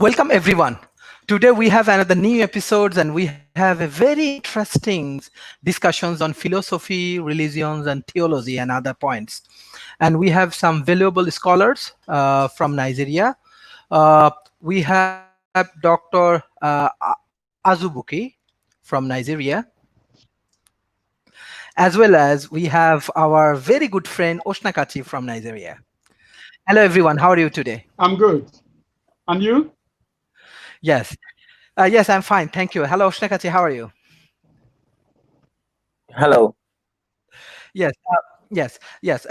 Welcome everyone. Today we have another new episodes and we have a very interesting discussions on philosophy, religions and theology and other points. And we have some valuable scholars from Nigeria. We have Dr. Azubuki from Nigeria, as well as we have our very good friend Osinakachi from Nigeria. Hello everyone, how are you today? I'm good. And you? Yes. Yes, I'm fine. Thank you. Hello, Osinakachi. How are you? Hello. Yes, yes.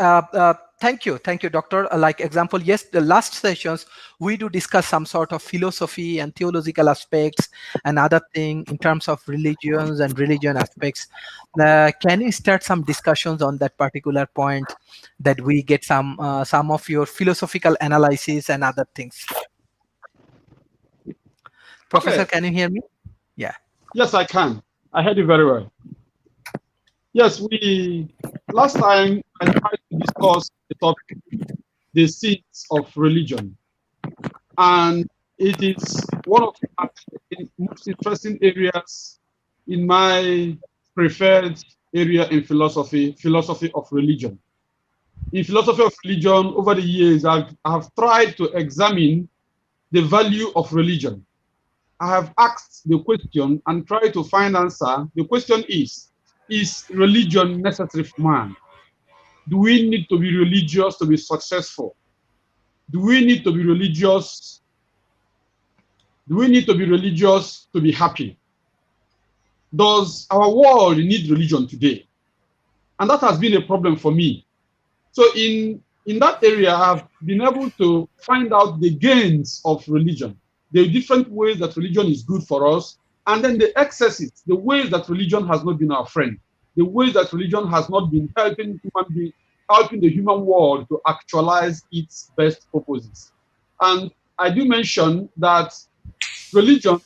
Thank you, doctor. Like example, yes, the last sessions we do discuss some sort of philosophy and theological aspects and other thing in terms of religions and religion aspects. Can you start some discussions on that particular point that we get some of your philosophical analysis and other things? Professor, Okay. can you hear me? Yeah. Yes, I can. I heard you very well. Yes, last time I tried to discuss the topic, the seeds of religion. And it is one of the most interesting areas in my preferred area in philosophy of religion. In philosophy of religion, over the years, I've tried to examine the value of religion. I have asked the question and tried to find answer. The question is religion necessary for man? Do we need to be religious to be successful? Do we need to be religious? Do we need to be religious to be happy? Does our world need religion today? And that has been a problem for me. So in that area, I've been able to find out the gains of religion, the different ways that religion is good for us, and then the excesses, the ways that religion has not been our friend, the ways that religion has not been helping the human world to actualize its best purposes. And I do mention that religion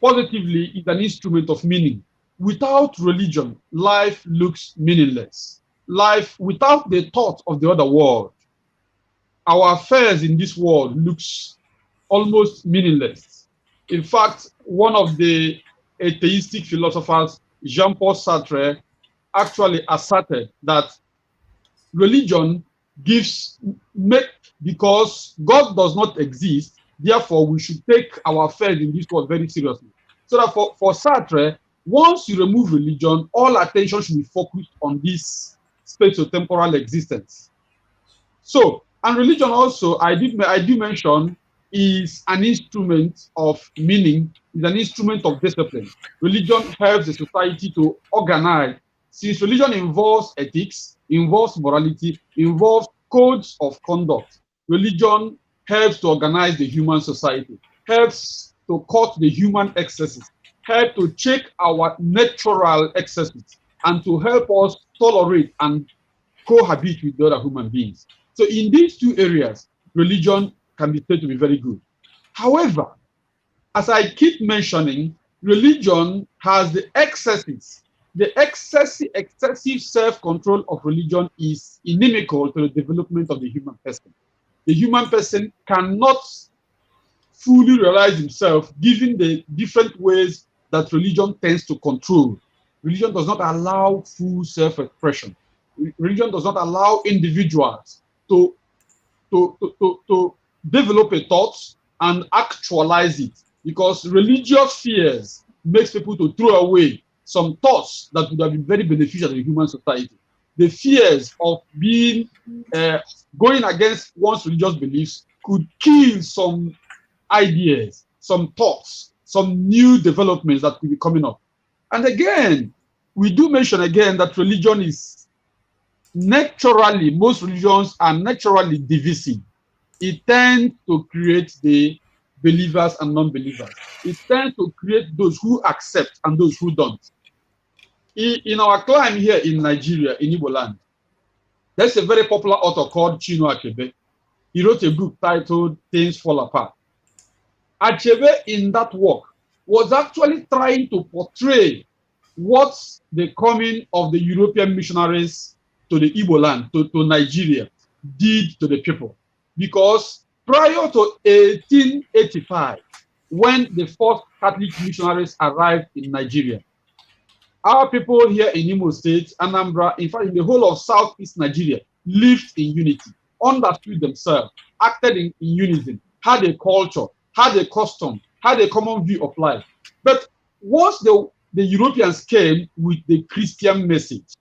positively is an instrument of meaning. Without religion, life looks meaningless. Life without the thought of the other world, our affairs in this world looks almost meaningless. In fact, one of the atheistic philosophers, Jean-Paul Sartre, actually asserted that religion because God does not exist, therefore we should take our affairs in this world very seriously. So that for Sartre, once you remove religion, all attention should be focused on this spatio-temporal existence. So, and religion also, I do mention, is an instrument of meaning, is an instrument of discipline. Religion helps the society to organize. Since religion involves ethics, involves morality, involves codes of conduct, religion helps to organize the human society, helps to cut the human excesses, help to check our natural excesses, and to help us tolerate and cohabit with the other human beings. So in these two areas, religion can be said to be very good. However, as I keep mentioning, religion has the excesses. The excessive self-control of religion is inimical to the development of the human person. The human person cannot fully realize himself given the different ways that religion tends to control. Religion does not allow full self-expression. Religion does not allow individuals to develop a thought and actualize it, because religious fears makes people to throw away some thoughts that would have been very beneficial to the human society. The fears of being going against one's religious beliefs could kill some ideas, some thoughts, some new developments that could be coming up. And again, we do mention again that religion is naturally, most religions are naturally divisive. It tends to create the believers and non-believers. It tends to create those who accept and those who don't. In our climb here in Nigeria, in Igbo land, there's a very popular author called Chinua Achebe. He wrote a book titled Things Fall Apart. Achebe, in that work, was actually trying to portray what the coming of the European missionaries to the Igbo land, to Nigeria, did to the people. Because Prior to 1885, when the first Catholic missionaries arrived in Nigeria, our people here in Imo State, Anambra, in fact, in the whole of Southeast Nigeria, lived in unity, understood themselves, acted in unison, had a culture, had a custom, had a common view of life. But once the Europeans came with the Christian message,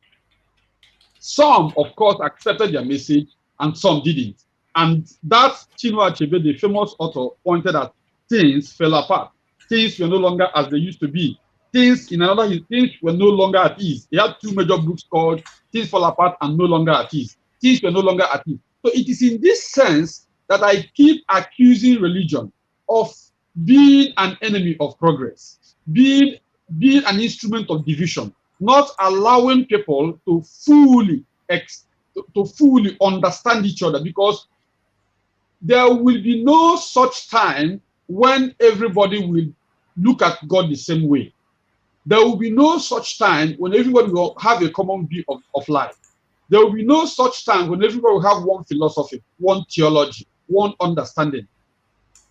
some, of course, accepted their message and some didn't. And that Chinua Achebe, the famous author, pointed out things fell apart. Things were no longer as they used to be. Things were no longer at ease. He had two major books called Things Fall Apart and No Longer at Ease. Things were no longer at ease. So it is in this sense that I keep accusing religion of being an enemy of progress, being an instrument of division, not allowing people to fully understand each other, because there will be no such time when everybody will look at God the same way. There will be no such time when everybody will have a common view of life. There will be no such time when everybody will have one philosophy, one theology, one understanding.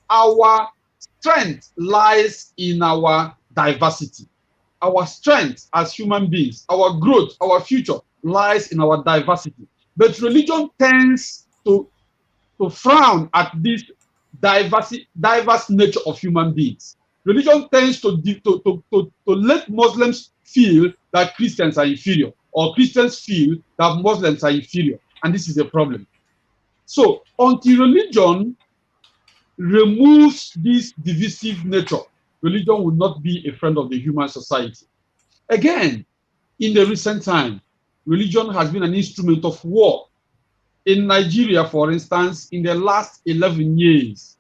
Our strength lies in our diversity. Our strength as human beings, our growth, our future lies in our diversity. But religion tends to frown at this diverse nature of human beings. Religion tends to let Muslims feel that Christians are inferior, or Christians feel that Muslims are inferior, and this is a problem. So until religion removes this divisive nature, religion will not be a friend of the human society. Again, in the recent time, religion has been an instrument of war. In Nigeria, for instance, in the last 11 years,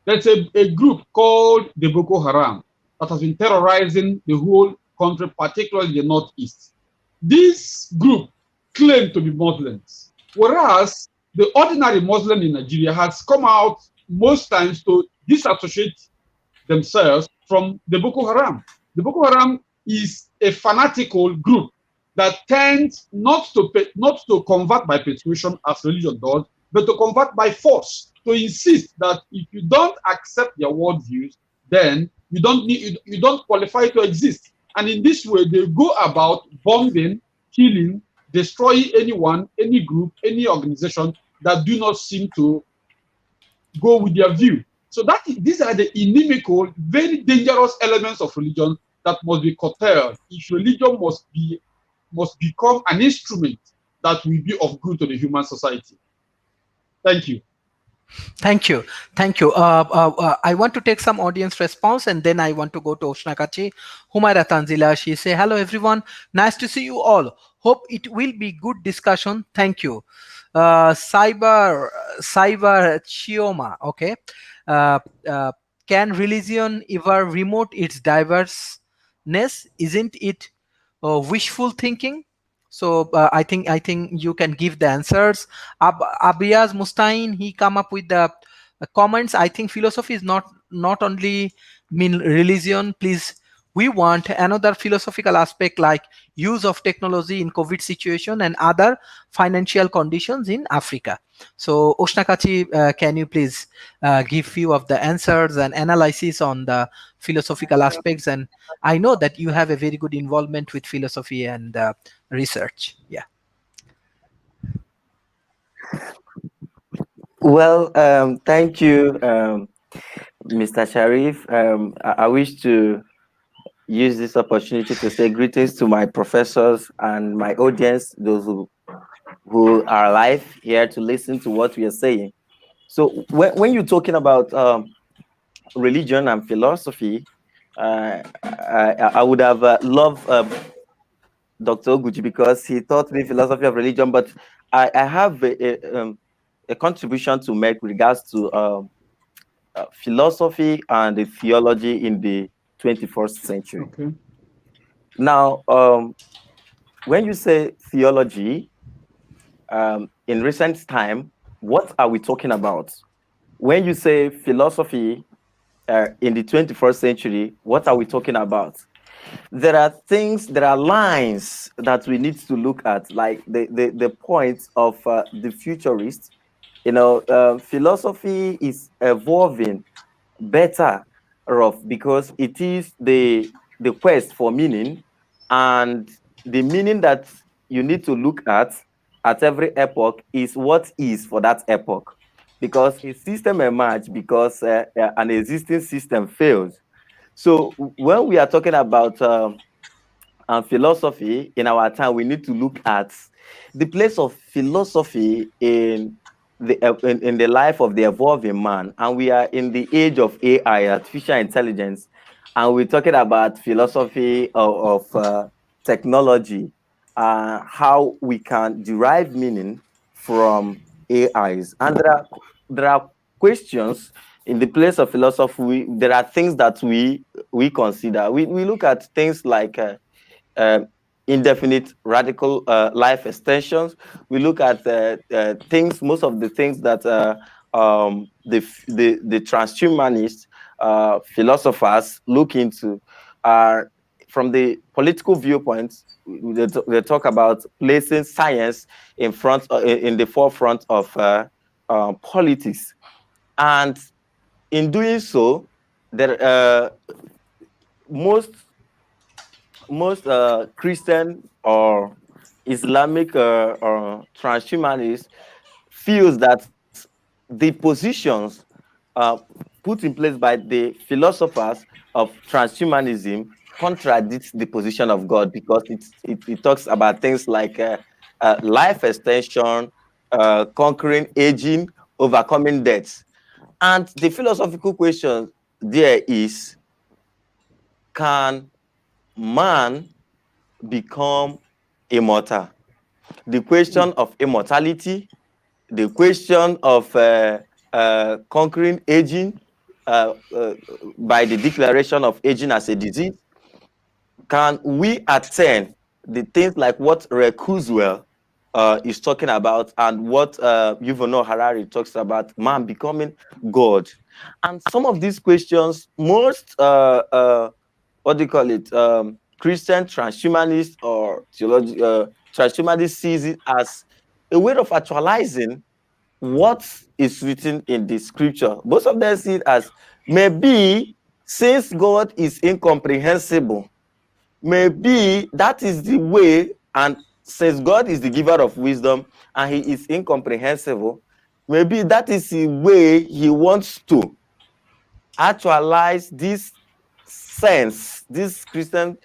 there's a group called the Boko Haram that has been terrorizing the whole country, particularly the Northeast. This group claimed to be Muslims, whereas the ordinary Muslim in Nigeria has come out most times to disassociate themselves from the Boko Haram. The Boko Haram is a fanatical group that tends not to convert by persuasion as religion does, but to convert by force, to insist that if you don't accept their worldviews, then you don't qualify to exist. And in this way, they go about bombing, killing, destroying anyone, any group, any organization that do not seem to go with their view. So these are the inimical, very dangerous elements of religion that must be curtailed if religion must become an instrument that will be of good to the human society. Thank you. Thank you. Thank you. I want to take some audience response, and then I want to go to Osinakachi. Humaira Tanzila, she say, hello everyone. Nice to see you all. Hope it will be good discussion. Thank you. Cyber Chioma, okay. Can religion ever remote its diverseness? Isn't it wishful thinking? So I think you can give the answers. Abiaz Mustain, he come up with the comments. I think philosophy is not only mean religion. Please, we want another philosophical aspect like use of technology in COVID situation and other financial conditions in Africa. So Osinakachi, can you please give few of the answers and analysis on the philosophical aspects? And I know that you have a very good involvement with philosophy and research. Yeah. Well, thank you, Mr. Sharif. I wish to use this opportunity to say greetings to my professors and my audience, those who are alive here to listen to what we are saying. So when you're talking about religion and philosophy, I would have loved Dr. Oguchi because he taught me philosophy of religion, but I have a contribution to make with regards to philosophy and the theology in the 21st century. Okay. Now, when you say theology, in recent time, what are we talking about? When you say philosophy in the 21st century, what are we talking about? There are lines that we need to look at, like the point of the futurist philosophy is evolving better off because it is the quest for meaning, and the meaning that you need to look at every epoch is what is for that epoch, because a system emerged because an existing system fails. So when we are talking about and philosophy in our time, we need to look at the place of philosophy in in the life of the evolving man. And we are in the age of AI, artificial intelligence, and we're talking about philosophy of technology, how we can derive meaning from AIs. And there are questions in the place of philosophy. There are things that we consider. We look at things like um, indefinite radical life extensions. We look at things, most of the things that the transhumanist philosophers look into are from the political viewpoints. They talk about placing science in the forefront of politics, and in doing so, there most Christian or Islamic transhumanists feels that the positions uh, put in place by the philosophers of transhumanism contradicts the position of God, because it talks about things like life extension, conquering aging, overcoming death. And the philosophical question there is, can man become immortal? The question of immortality, the question of conquering aging by the declaration of aging as a disease. Can we attain the things like what Kurzweil is talking about, and what Yuval Harari talks about, man becoming God? And some of these questions, most what do you call it? Christian transhumanist or theology transhumanist sees it as a way of actualizing what is written in the scripture. Most of them see it as, maybe since God is incomprehensible, maybe that is the way, and since God is the giver of wisdom and he is incomprehensible, maybe that is the way he wants to actualize this sense, this Christian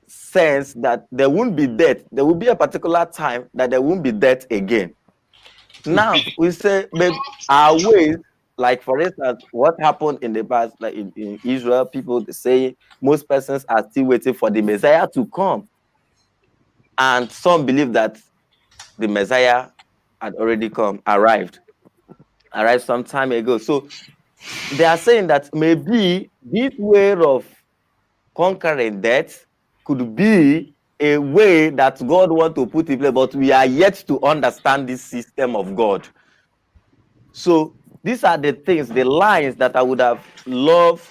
sense, that there won't be death. There will be a particular time that there won't be death again. Now we say, maybe our ways, like for instance, what happened in the past, like in Israel, people say most persons are still waiting for the Messiah to come, and some believe that the Messiah had already arrived some time ago. So they are saying that maybe this way of conquering death could be a way that God wants to put in place, but we are yet to understand this system of God. So these are the things, the lines that I would have loved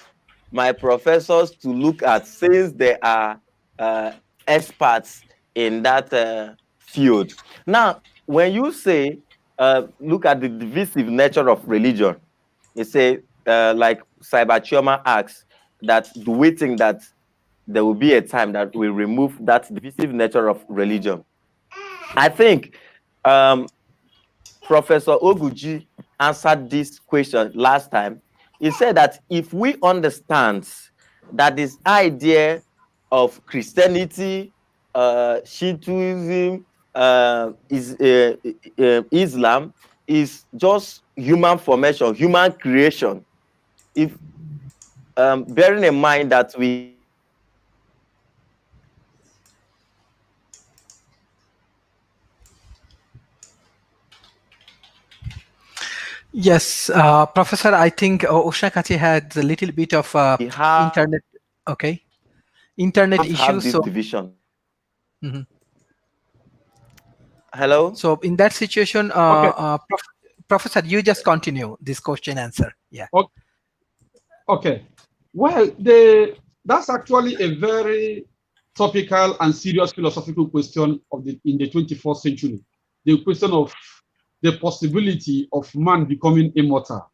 my professors to look at, since they are experts in that field. Now, when you say, look at the divisive nature of religion, you say, like Cyberchioma asks, that do we think that there will be a time that we remove that divisive nature of religion? I think Professor Oguchi answered this question last time. He said that if we understand that this idea of Christianity, Shintoism, Islam is just human formation, human creation. If bearing in mind that we have Yes, Professor, I think Osinakachi had a little bit of internet. Okay, internet have issues. this So, division. Mhm. Hello? So in that situation, Okay. Professor, you just continue this question answer. Yeah. Okay. Well, that's actually a very topical and serious philosophical question in the 21st century. The question of the possibility of man becoming immortal.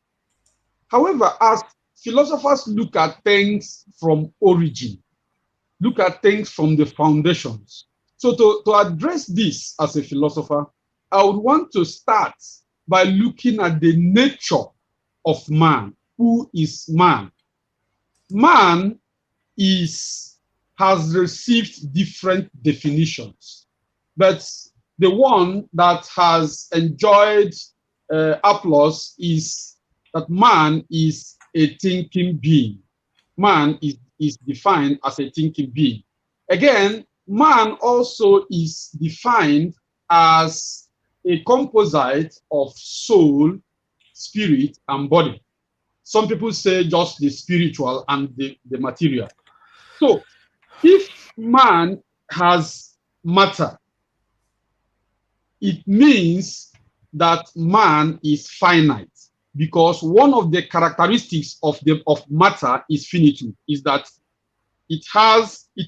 However, as philosophers look at things from origin, look at things from the foundations. So to address this as a philosopher, I would want to start by looking at the nature of man. Who is man? Man has received different definitions, but the one that has enjoyed applause is that man is a thinking being. Man is defined as a thinking being. Again, man also is defined as a composite of soul, spirit, and body. Some people say just the spiritual and the material. So if man has matter, it means that man is finite, because one of the characteristics of matter is finitude, is that it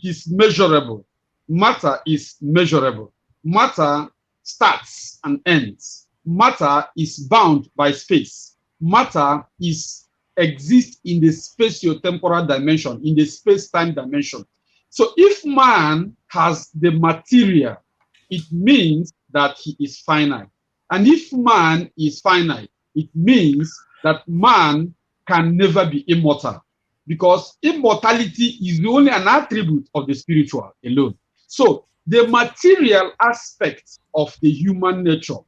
is measurable. Matter is measurable. Matter starts and ends. Matter is bound by space. Matter exists in the spatio-temporal dimension, in the space-time dimension. So if man has the material, it means that he is finite. And if man is finite, it means that man can never be immortal, because immortality is only an attribute of the spiritual alone. So the material aspect of the human nature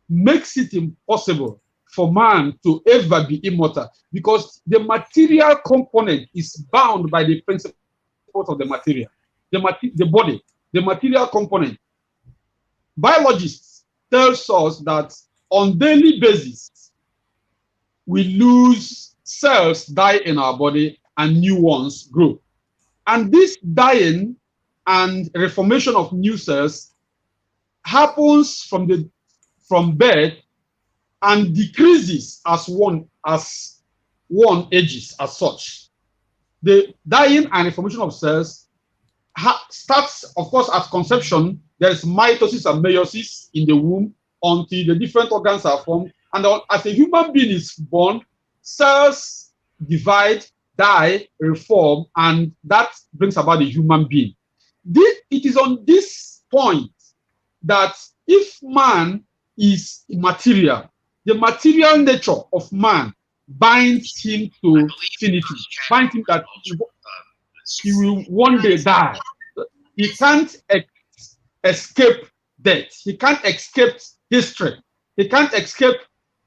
makes it impossible for man to ever be immortal, because the material component is bound by the principles of the material, the body, the material component. Biologists tell us that on daily basis, we lose cells, die in our body, and new ones grow. And this dying and reformation of new cells happens from birth and decreases as one ages as such. The dying and reformation of cells starts, of course, at conception. There is mitosis and meiosis in the womb until the different organs are formed. And as a human being is born, cells divide, die, reform, and that brings about the human being. It is on this point that if man is immaterial, the material nature of man binds him to finitude, binds him that he will one day die. He can't escape death. He can't escape history. He can't escape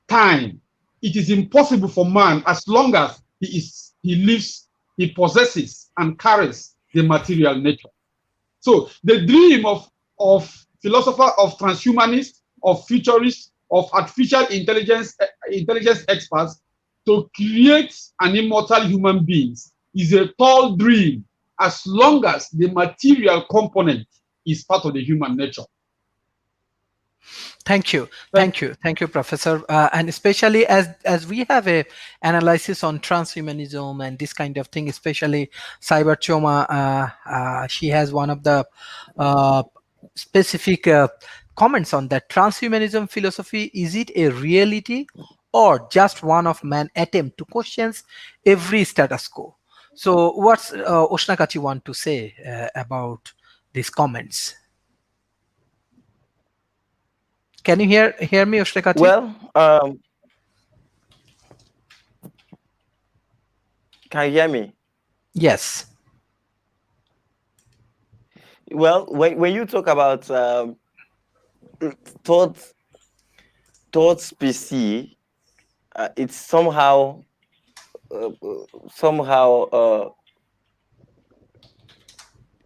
time. It is impossible for man, as long as he lives, he possesses and carries the material nature. So the dream of philosopher, of transhumanists, of futurists, of artificial intelligence experts to create an immortal human being is a tall dream, as long as the material component is part of the human nature. Thank you, Professor. And especially as we have a analysis on transhumanism and this kind of thing, especially Cyber Choma, she has one of the specific comments on that. Transhumanism philosophy, is it a reality or just one of man's attempt to question every status quo? So what's Osinakachi want to say about these comments? Can you hear me, Osinakachi? Well, can you hear me? Yes. Well, when you talk about thought species, it's somehow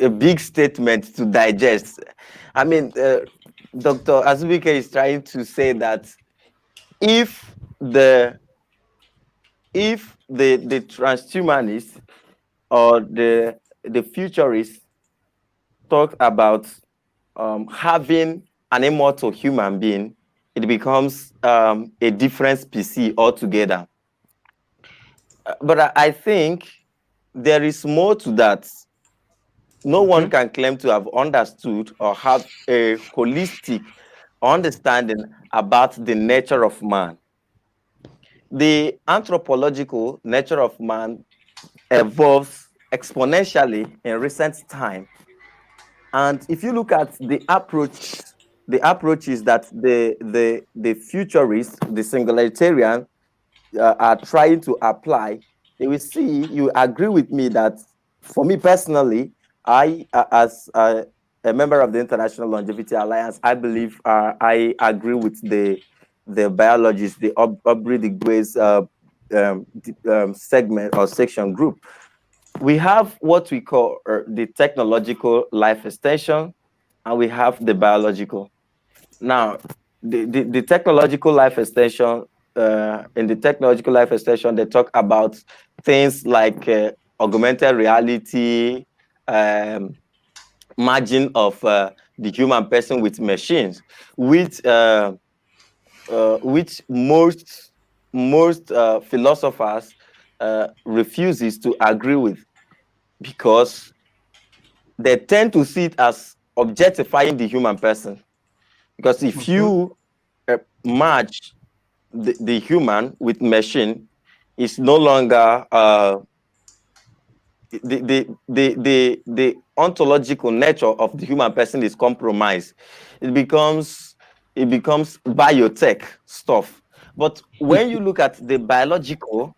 a big statement to digest. I mean, Dr. Azubike is trying to say that if the transhumanists or the futurists talk about having an immortal human being, it becomes a different species altogether. But I think there is more to that. No one can claim to have understood or have a holistic understanding about the nature of man. The anthropological nature of man evolves exponentially in recent time. And if you look at the approach is that the futurists, the singularitarian, are trying to apply, they will see, you agree with me that for me personally, I, as a member of the International Longevity Alliance, I believe I agree with the biologists, the Aubrey de Grey's segment or section group. We have what we call the technological life extension, and we have the biological. Now, the technological life extension, in the technological life extension, they talk about things like augmented reality, merging of the human person with machines, which most philosophers refuses to agree with, because they tend to see it as objectifying the human person. Because if you merge the human with machine, it's no longer the ontological nature of the human person is compromised. It becomes biotech stuff. But when you look at the biological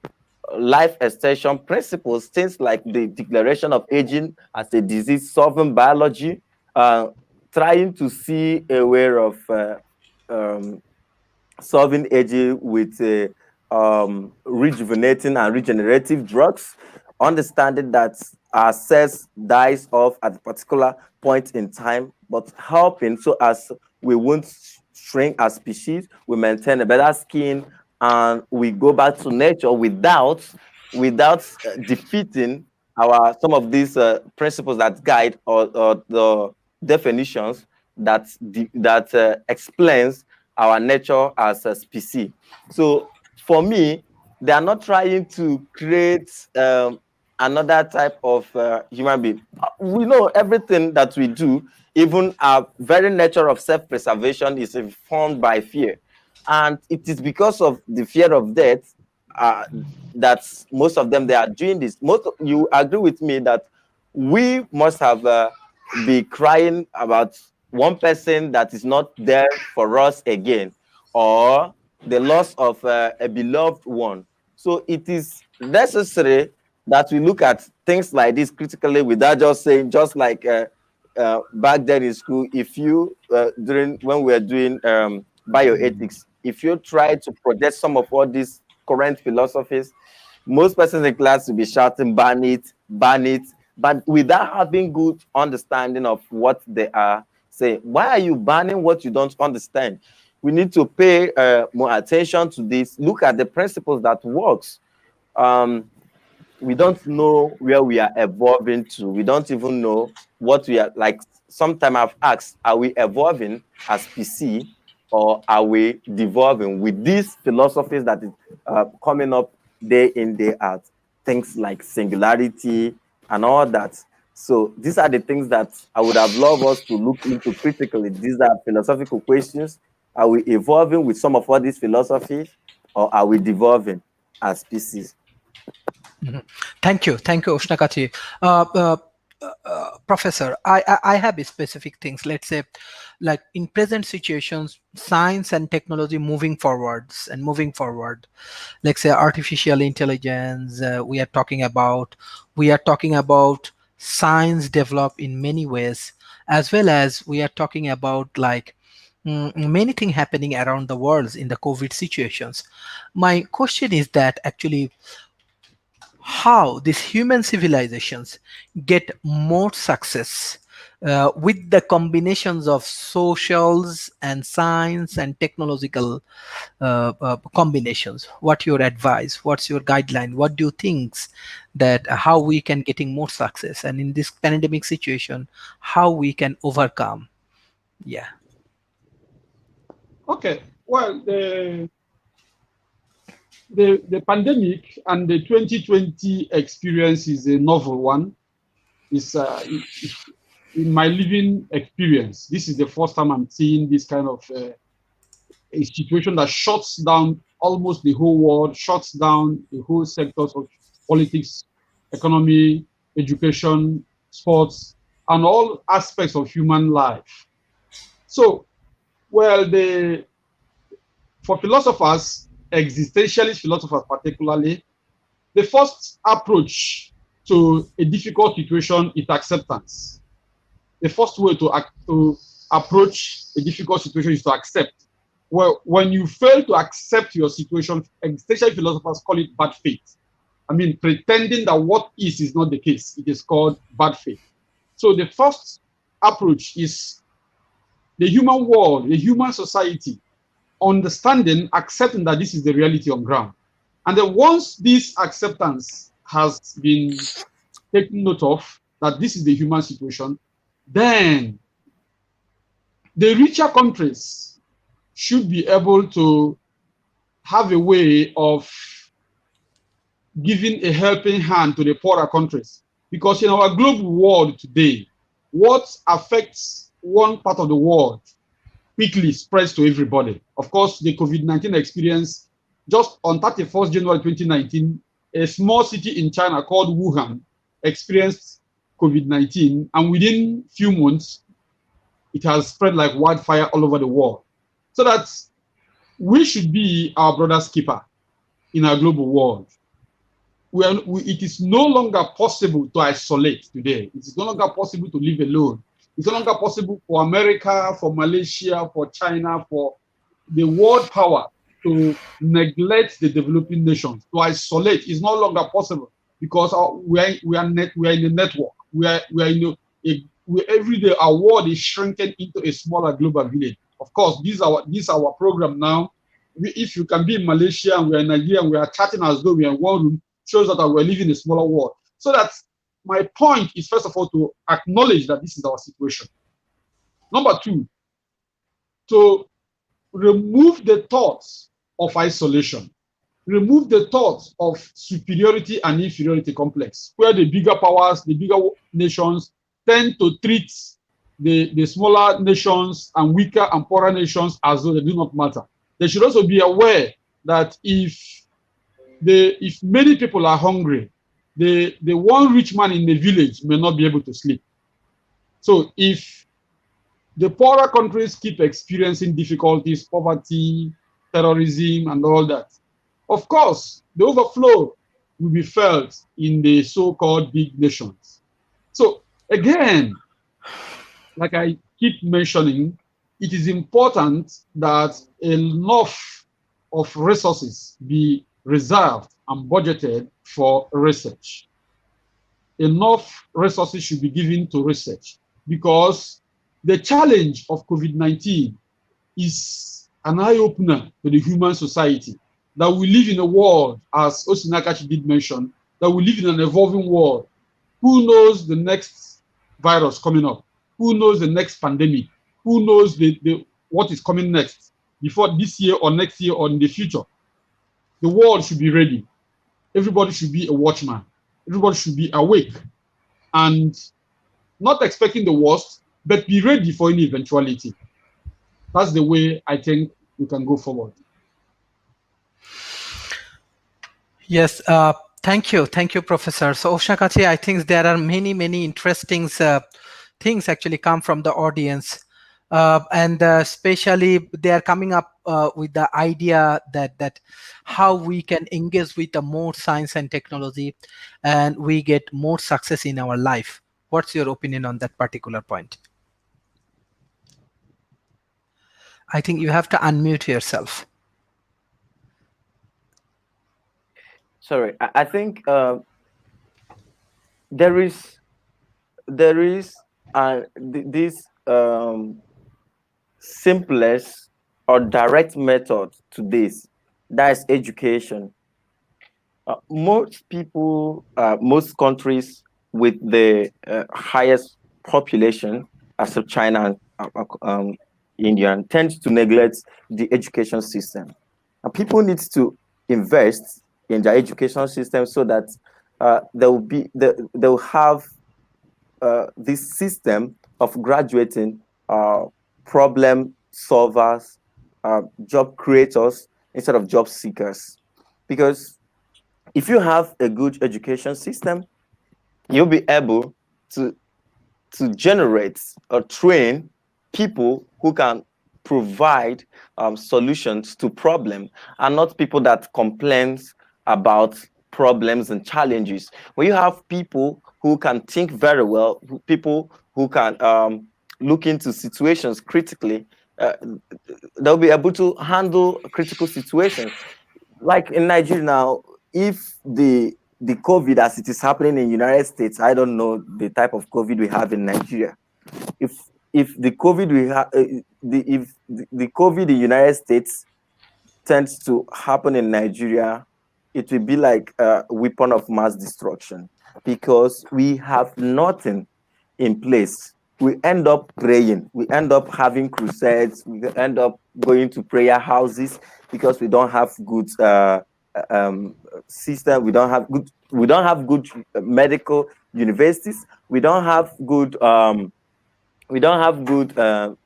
life extension principles, things like the declaration of aging as a disease solving biology, trying to see a way of solving aging with rejuvenating and regenerative drugs, understanding that our cells dies off at a particular point in time, but helping so as we won't shrink as species, we maintain a better skin, and we go back to nature without defeating our some of these principles that guide or the definitions that explains our nature as a species. So for me, they are not trying to create another type of human being. We know everything that we do, even our very nature of self-preservation, is informed by fear. And it is because of the fear of death that most of them, they are doing this. You agree with me that we must have be crying about one person that is not there for us again, or the loss of a beloved one. So it is necessary that we look at things like this critically, without just saying, just like back then in school, if you during when we were doing bioethics, if you try to project some of all these current philosophies, most persons in class will be shouting, ban it, ban it, but without having good understanding of what they are saying. Why are you banning what you don't understand? We need to pay more attention to this. Look at the principles that works. We don't know where we are evolving to. We don't even know what we are like. Sometimes I've asked, are we evolving as PC, or are we devolving with these philosophies that is coming up day in, day out? Things like singularity and all that. So these are the things that I would have loved us to look into critically. These are philosophical questions. Are we evolving with some of all these philosophies, or are we devolving as species? Thank you, Osinakachi. Professor, I have specific things. Let's say, like in present situations, science and technology moving forwards and moving forward. Let's say artificial intelligence. We are talking about science develop in many ways, as well as we are talking about like many things happening around the world in the COVID situations. My question is that actually how these human civilizations get more success with the combinations of socials and science and technological combinations. What your advice, what's your guideline, what do you think that how we can getting more success, and in this pandemic situation how we can overcome? Yeah. Okay. Well, the pandemic and the 2020 experience is a novel one. It's in my living experience, this is the first time I'm seeing this kind of a situation that shuts down almost the whole world, shuts down the whole sectors of politics, economy, education, sports, and all aspects of human life. So, well, for philosophers, existentialist philosophers particularly, the first approach to a difficult situation is acceptance. The first way to approach a difficult situation is to accept. Well, when you fail to accept your situation, existential philosophers call it bad faith. I mean, pretending that what is not the case. It is called bad faith. So the first approach is the human world, the human society, understanding, accepting that this is the reality on ground. And then once this acceptance has been taken note of, that this is the human situation, then the richer countries should be able to have a way of giving a helping hand to the poorer countries. Because in our global world today, what affects one part of the world quickly spreads to everybody. Of course, the COVID-19 experience, just on 31st January 2019, a small city in China called Wuhan experienced COVID-19, and within a few months, it has spread like wildfire all over the world. So that we should be our brother's keeper in our global world. It is no longer possible to isolate today. It is no longer possible to live alone. It's no longer possible for America, for Malaysia, for China, for the world power to neglect the developing nations, to isolate. Is no longer possible because we are in a network. We are in every day our world is shrinking into a smaller global village. Of course, this is our program now. If you can be in Malaysia and we are in Nigeria and we are chatting as though we are in one room, shows that we're living in a smaller world. So that's my point is, first of all, to acknowledge that this is our situation. Number two, to remove the thoughts of isolation, remove the thoughts of superiority and inferiority complex, where the bigger powers, the bigger nations tend to treat the smaller nations and weaker and poorer nations as though they do not matter. They should also be aware that if many people are hungry, the one rich man in the village may not be able to sleep. So if the poorer countries keep experiencing difficulties, poverty, terrorism, and all that, of course, the overflow will be felt in the so-called big nations. So again, like I keep mentioning, it is important that enough of resources be reserved and budgeted for research. Enough resources should be given to research because the challenge of COVID-19 is an eye-opener to the human society, that we live in a world, as Osinakachi did mention, that we live in an evolving world. Who knows the next virus coming up? Who knows the next pandemic? Who knows what is coming next, before this year or next year or in the future? The world should be ready. Everybody should be a watchman. Everybody should be awake and not expecting the worst, but be ready for any eventuality. That's the way I think we can go forward. Yes, thank you, Professor. So Osinakachi, I think there are many interesting things actually come from the audience, and especially they are coming up with the idea that how we can engage with the more science and technology, and we get more success in our life. What's your opinion on that particular point? I think you have to unmute yourself. Sorry, I think there is this simplest or direct method to this. That is education. Most people, most countries with the highest population, as of China and India, tend to neglect the education system. And people need to invest in their education system so that they'll have this system of graduating problem solvers, job creators instead of job seekers. Because if you have a good education system, you'll be able to generate or train people who can provide solutions to problems, and not people that complain about problems and challenges. When you have people who can think very well, people who can look into situations critically, they'll be able to handle critical situations. Like in Nigeria now, if the COVID as it is happening in United States, I don't know the type of COVID we have in Nigeria. If the COVID we have, the COVID in United States tends to happen in Nigeria, it will be like a weapon of mass destruction, because we have nothing in place. We end up praying, we end up having crusades, we end up going to prayer houses because we don't have good system, we don't have good medical universities, we don't have good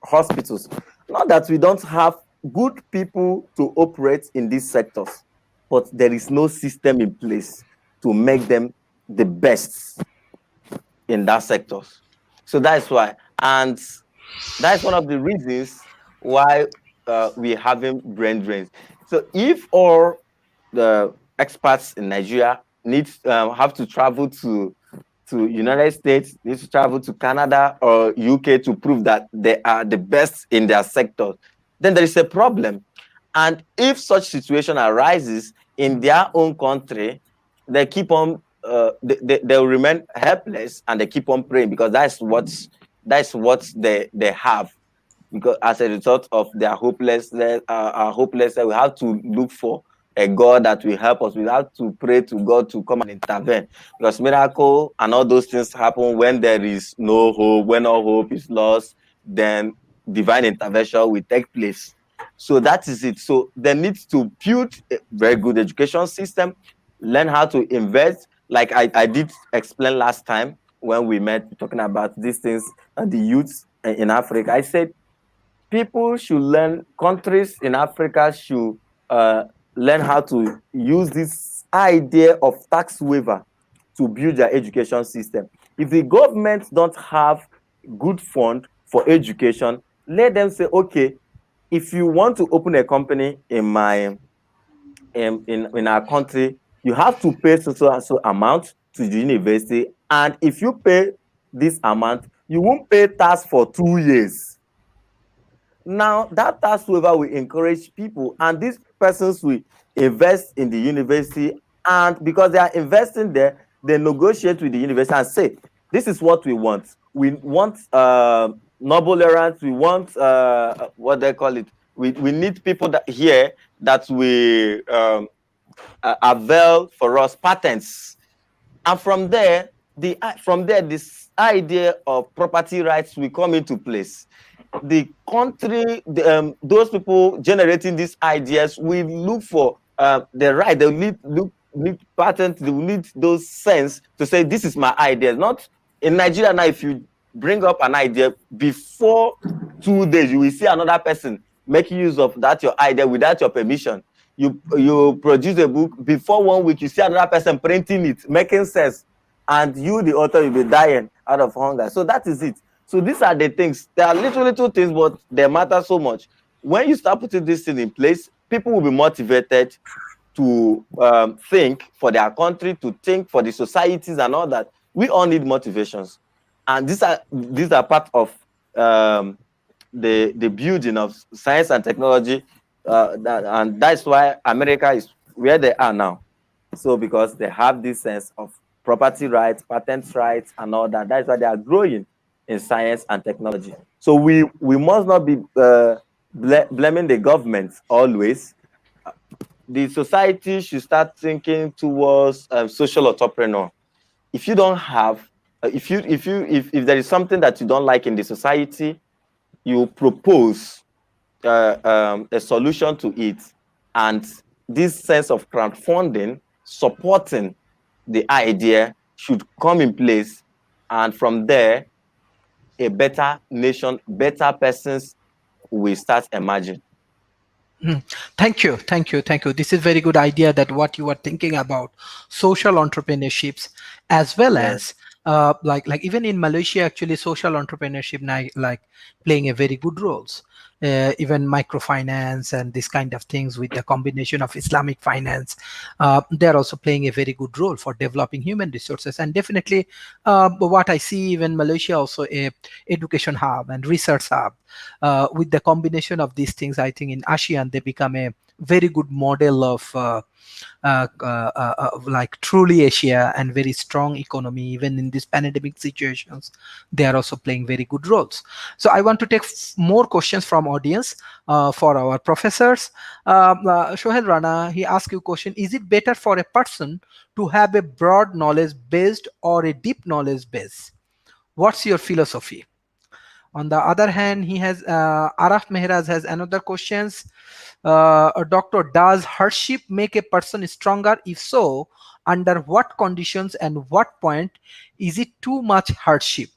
hospitals. Not that we don't have good people to operate in these sectors, but there is no system in place to make them the best in that sectors. So that's why, and that's one of the reasons why we're having brain drains. So if all the experts in Nigeria have to travel to United States, need to travel to Canada or UK to prove that they are the best in their sector, then there is a problem. And if such situation arises in their own country, they keep on they'll remain helpless, and they keep on praying, because that's what they have. Because as a result of their hopelessness, we have to look for a God that will help us. We have to pray to God to come and intervene, because miracle and all those things happen when there is no hope. When all hope is lost, then divine intervention will take place. So that is it. So they need to build a very good education system, learn how to invest. Like I did explain last time when we met, talking about these things, the youths in Africa. I said people should learn, countries in Africa should learn how to use this idea of tax waiver to build their education system. If the government don't have good fund for education, let them say, okay, if you want to open a company in my in our country, you have to pay so and so amount to the university, and if you pay this amount, you won't pay tax for 2 years. Now that tax waiver will encourage people, and these persons will invest in the university, and because they are investing there, they negotiate with the university and say, this is what we want. We want noble errands, we want what they call it. We need people that here that will avail for us patents. And from there, this idea of property rights will come into place. The country, those people generating these ideas will look for the right. They will need patent. They will need those sense to say, this is my idea. Not in Nigeria now. If you bring up an idea, before 2 days, you will see another person making use of that your idea without your permission. You produce a book, before 1 week, you see another person printing it, making sense, and you, the author, will be dying out of hunger. So that is it. So these are the things. They are little things, but they matter so much. When you start putting this thing in place, people will be motivated to think for their country, to think for the societies and all that. We all need motivations, and these are part of the building of science and technology, and that's why America is where they are now. So because they have this sense of property rights, patent rights, and all that. That's why they are growing in science and technology. So we must not be blaming the government always. The society should start thinking towards social entrepreneur. If you don't have, if there is something that you don't like in the society, you propose a solution to it, and this sense of crowdfunding supporting the idea should come in place, and from there a better nation, better persons will start emerging. Thank you, thank you, thank you. This is very good idea that what you are thinking about social entrepreneurships as well Yes. as like even in Malaysia, actually social entrepreneurship now like playing a very good roles. Even microfinance and this kind of things with the combination of Islamic finance, they are also playing a very good role for developing human resources. And definitely, what I see even Malaysia also a education hub and research hub. With the combination of these things, I think in ASEAN they become a very good model of like truly Asia and very strong economy. Even in these pandemic situations, they are also playing very good roles. So I want to take more questions from audience for our professors. Shohel Rana, he asked you a question: is it better for a person to have a broad knowledge based or a deep knowledge base? What's your philosophy? On the other hand, he has Araf Mehraj has another questions. Doctor, does hardship make a person stronger? If so, under what conditions and what point is it too much hardship?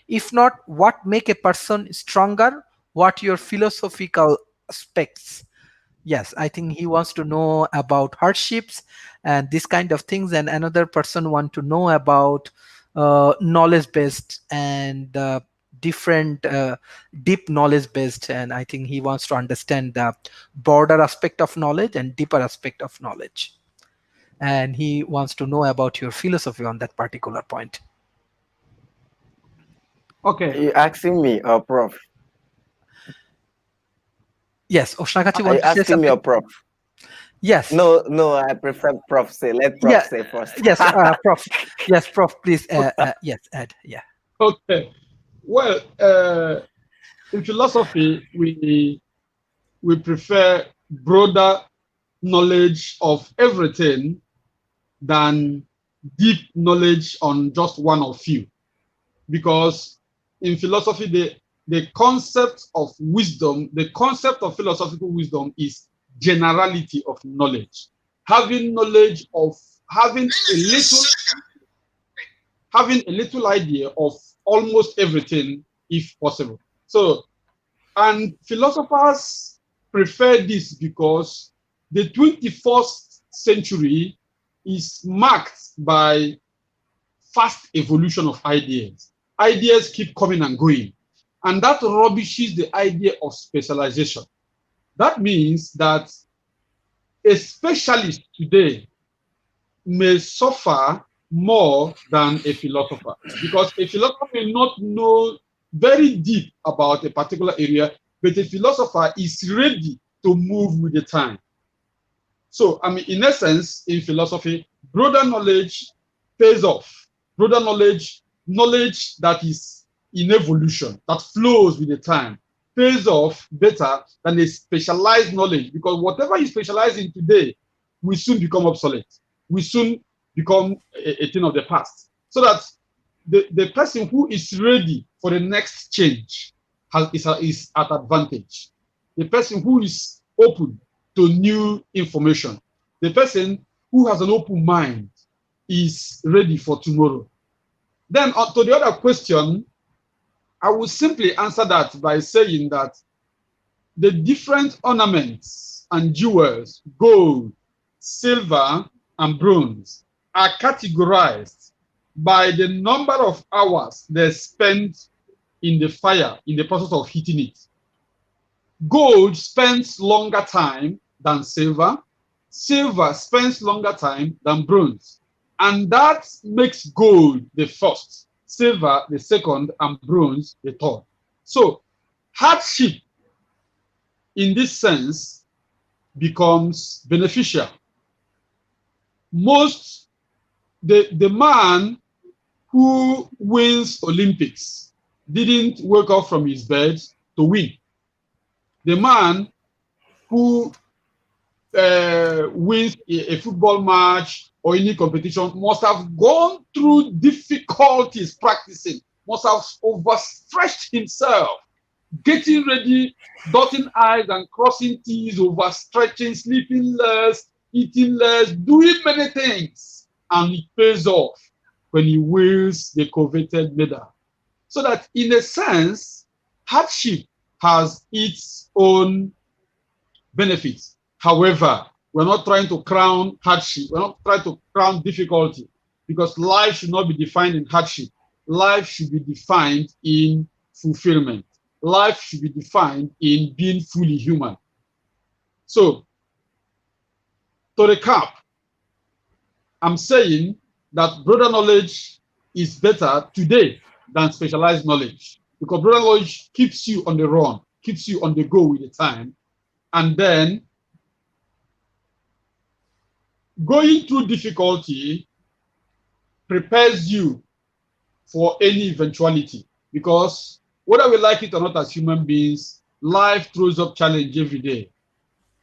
If not, what make a person stronger? What your philosophical aspects? Yes, I think he wants to know about hardships and this kind of things, and another person want to know about knowledge based and different deep knowledge based. And I think he wants to understand the broader aspect of knowledge and deeper aspect of knowledge, and he wants to know about your philosophy on that particular point. Okay. You asking me, Prof? Yes, Oshnakachi Are want you to say asking me, something? Prof? Yes. No, no, I prefer Prof say. Let Prof Yeah. say first. Yes, Prof. Yes, Prof. Please. Yes, Ed. Yeah. Okay. Well, in philosophy, we prefer broader knowledge of everything than deep knowledge on just one or few. Because in philosophy, the concept of wisdom, the concept of philosophical wisdom is generality of knowledge. Having knowledge of having a little idea of almost everything if possible. So, and philosophers prefer this because the 21st century is marked by fast evolution of ideas. Ideas keep coming and going, and that rubbishes the idea of specialization. That means that a specialist today may suffer more than a philosopher, because a philosopher may not know very deep about a particular area, but a philosopher is ready to move with the time. So, I mean, in essence, in philosophy, broader knowledge pays off. Broader knowledge, knowledge that is in evolution, that flows with the time, pays off better than a specialized knowledge, because whatever you specialize in today will soon become obsolete, will soon become a thing of the past. So that the person who is ready for the next change is at advantage. The person who is open to new information, the person who has an open mind is ready for tomorrow. Then to the other question, I will simply answer that by saying that the different ornaments and jewels, gold, silver, and bronze, are categorized by the number of hours they spent in the fire in the process of heating it. Gold spends longer time than silver. Silver spends longer time than bronze. And that makes gold the first, silver the second, and bronze the third. So hardship in this sense becomes beneficial. The man who wins Olympics didn't wake up from his bed to win. The man who wins a football match or any competition must have gone through difficulties practicing, must have overstretched himself, getting ready, dotting I's and crossing T's, overstretching, sleeping less, eating less, doing many things. And it pays off when he wins the coveted medal. So that in a sense, hardship has its own benefits. However, we're not trying to crown hardship. We're not trying to crown difficulty, because life should not be defined in hardship. Life should be defined in fulfillment. Life should be defined in being fully human. So, to recap, I'm saying that broader knowledge is better today than specialized knowledge, because broader knowledge keeps you on the run, keeps you on the go with the time, and then going through difficulty prepares you for any eventuality, because whether we like it or not as human beings, life throws up challenge every day.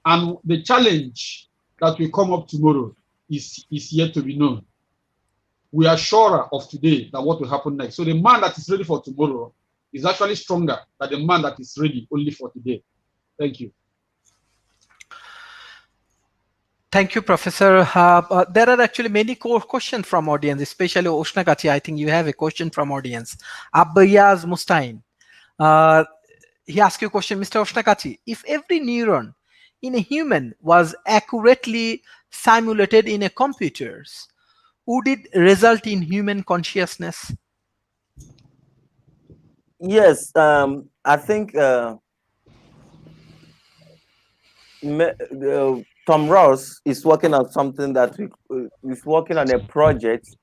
And the challenge that will come up tomorrow is yet to be known. We are surer of today than what will happen next. So the man that is ready for tomorrow is actually stronger than the man that is ready only for today. Thank you. Thank you, Professor. There are actually many core questions from audience, especially Osinakachi. I think you have a question from audience. Abbayaz Mustain. He asked you a question, Mr. Osinakachi. If every neuron in a human was accurately simulated in a computers, would it result in human consciousness? Yes, I think Tom Ross is working on something that is working on a project,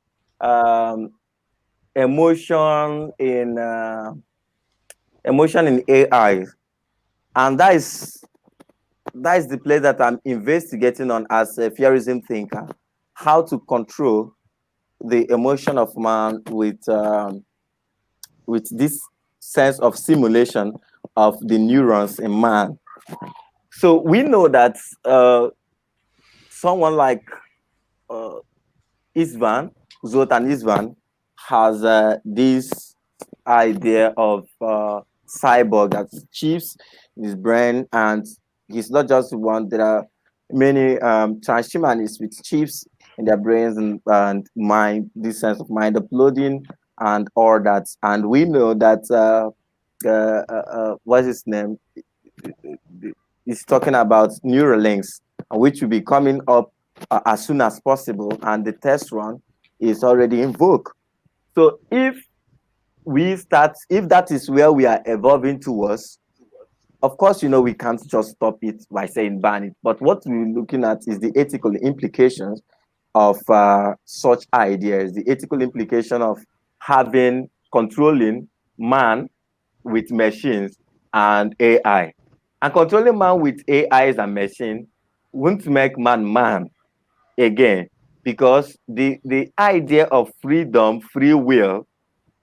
emotion in AI, and that is the place that I'm investigating on as a theorism thinker, how to control the emotion of man with this sense of simulation of the neurons in man. So we know that someone like Zoltan Istvan, has this idea of cyborg that chips in his brain, and he's not just one. There are many transhumanists with chips in their brains and mind, this sense of mind uploading and all that. And we know that what's his name? He's talking about Neuralinks, which will be coming up as soon as possible, and the test run is already in vogue. So if that is where we are evolving towards, of course, we can't just stop it by saying ban it. But what we're looking at is the ethical implications of such ideas, the ethical implication of controlling man with machines and AI. And controlling man with AIs and machine won't make man again, because the idea of freedom, free will,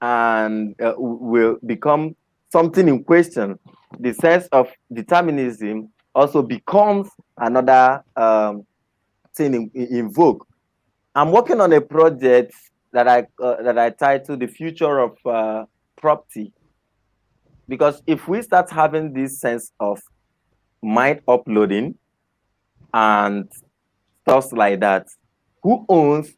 and will become something in question. The sense of determinism also becomes another thing in vogue. I'm working on a project that I titled "The Future of Property," because if we start having this sense of mind uploading and stuff like that, who owns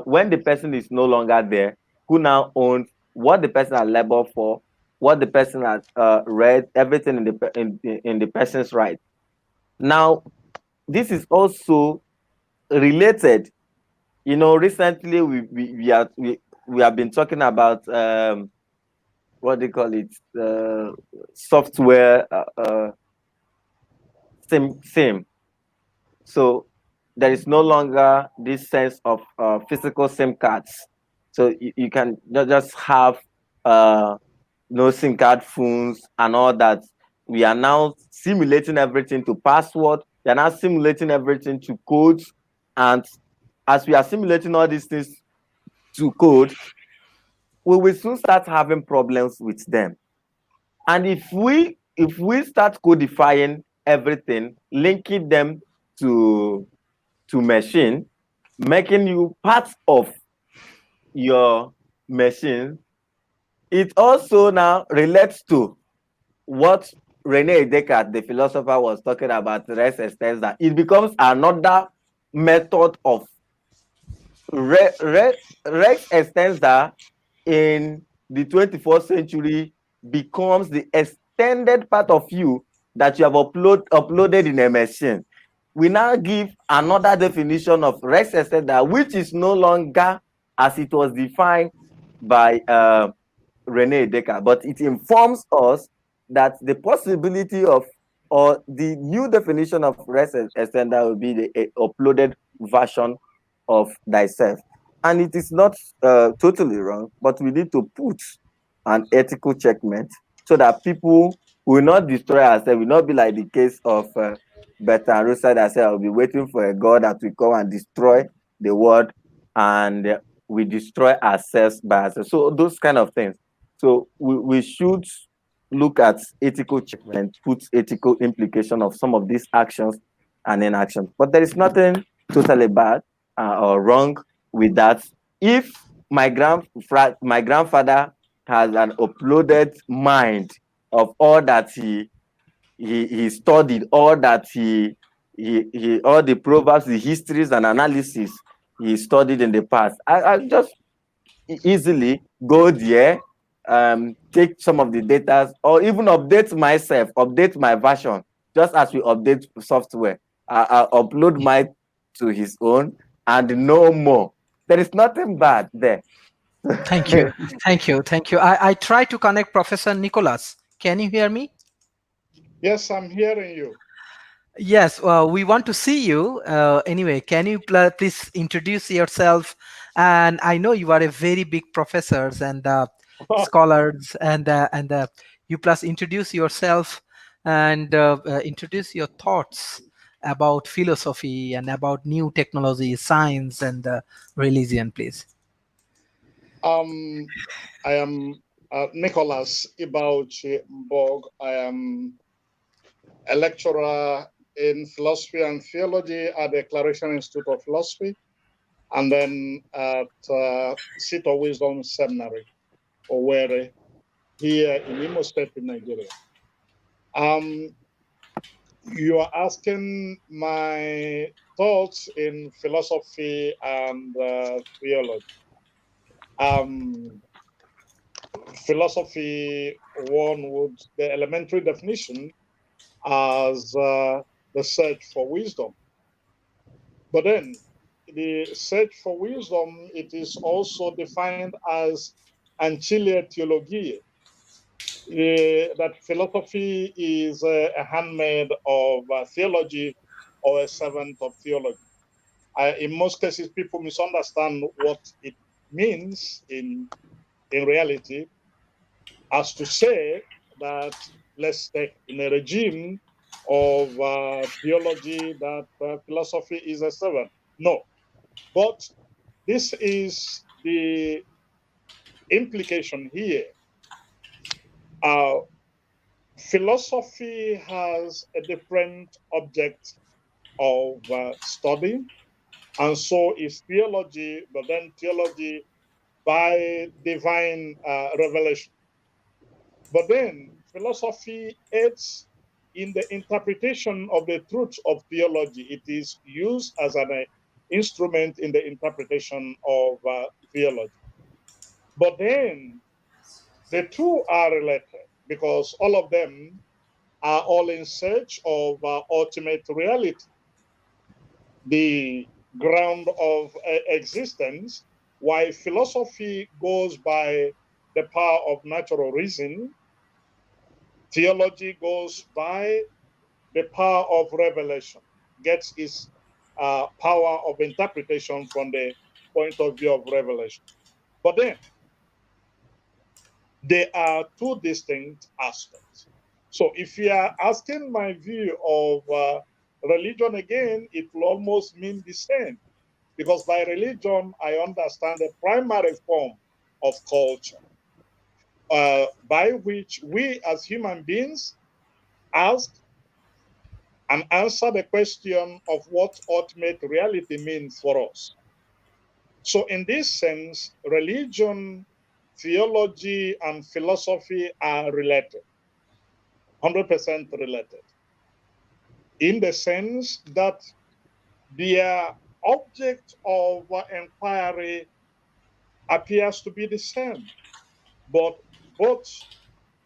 when the person is no longer there? Who now owns what the person has labored for, what the person has read, everything in the person's right? Now, this is also related. Recently we have been talking about what they call it, software SIM. So there is no longer this sense of physical SIM cards. So you can just have no SIM card phones and all that. We are now simulating everything to password. We are now simulating everything to codes. And as we are simulating all these things to code, we will soon start having problems with them. And if we start codifying everything, linking them to machine, making you part of your machine, it also now relates to what Rene Descartes, the philosopher, was talking about, res extensa. It becomes another method of res extensa in the 21st century becomes the extended part of you that you have uploaded in a machine. We now give another definition of res extenda, which is no longer as it was defined by Rene Decker, but it informs us that the possibility of, or the new definition of res extender will be the uploaded version of thyself. And it is not totally wrong, but we need to put an ethical checkmate so that people will not destroy ourselves, will not be like the case of Bertrand Russell that said, I'll be waiting for a God that will come and destroy the world, and we destroy ourselves by ourselves. So those kind of things. So we should look at ethical checkmate and put ethical implication of some of these actions and inactions. But there is nothing totally bad or wrong with that. If my grandfather has an uploaded mind of all that he studied, all that he all the proverbs, the histories and analysis he studied in the past, I just easily go there, take some of the data, or even update myself, update my version, just as we update software. I upload mine to his own and no more. There is nothing bad there. Thank you. Thank you. Thank you. I try to connect Professor Nicholas. Can you hear me? Yes, I'm hearing you. Yes, we want to see you. Anyway, can you please introduce yourself? And I know you are a very big professors and scholars, and you plus introduce yourself and introduce your thoughts about philosophy and about new technology, science, and religion, please. I am Nicholas Ibeawuchi Mbogu. I am a lecturer in philosophy and theology at the Declaration Institute of Philosophy, and then at Seat of Wisdom Seminary, Owerri, here in Imo State in Nigeria. You are asking my thoughts in philosophy and theology. Philosophy, one would, the elementary definition as the search for wisdom. But then the search for wisdom, it is also defined as ancilia theologiae, that philosophy is a handmaid of theology or a servant of theology. In most cases, people misunderstand what it means in reality, as to say that, let's take in a regime of theology that philosophy is a servant. No, but this is the implication here. Philosophy has a different object of study, and so is theology, but then theology by divine revelation. But then philosophy aids in the interpretation of the truth of theology. It is used as an instrument in the interpretation of theology. But then the two are related because all of them are all in search of ultimate reality, the ground of existence, while philosophy goes by the power of natural reason. Theology goes by the power of revelation, gets its power of interpretation from the point of view of revelation. But then, there are two distinct aspects. So if you are asking my view of religion again, it will almost mean the same. Because by religion, I understand the primary form of culture, by which we as human beings ask and answer the question of what ultimate reality means for us. So in this sense, religion, theology, and philosophy are related, 100% related, in the sense that their object of inquiry appears to be the same. but both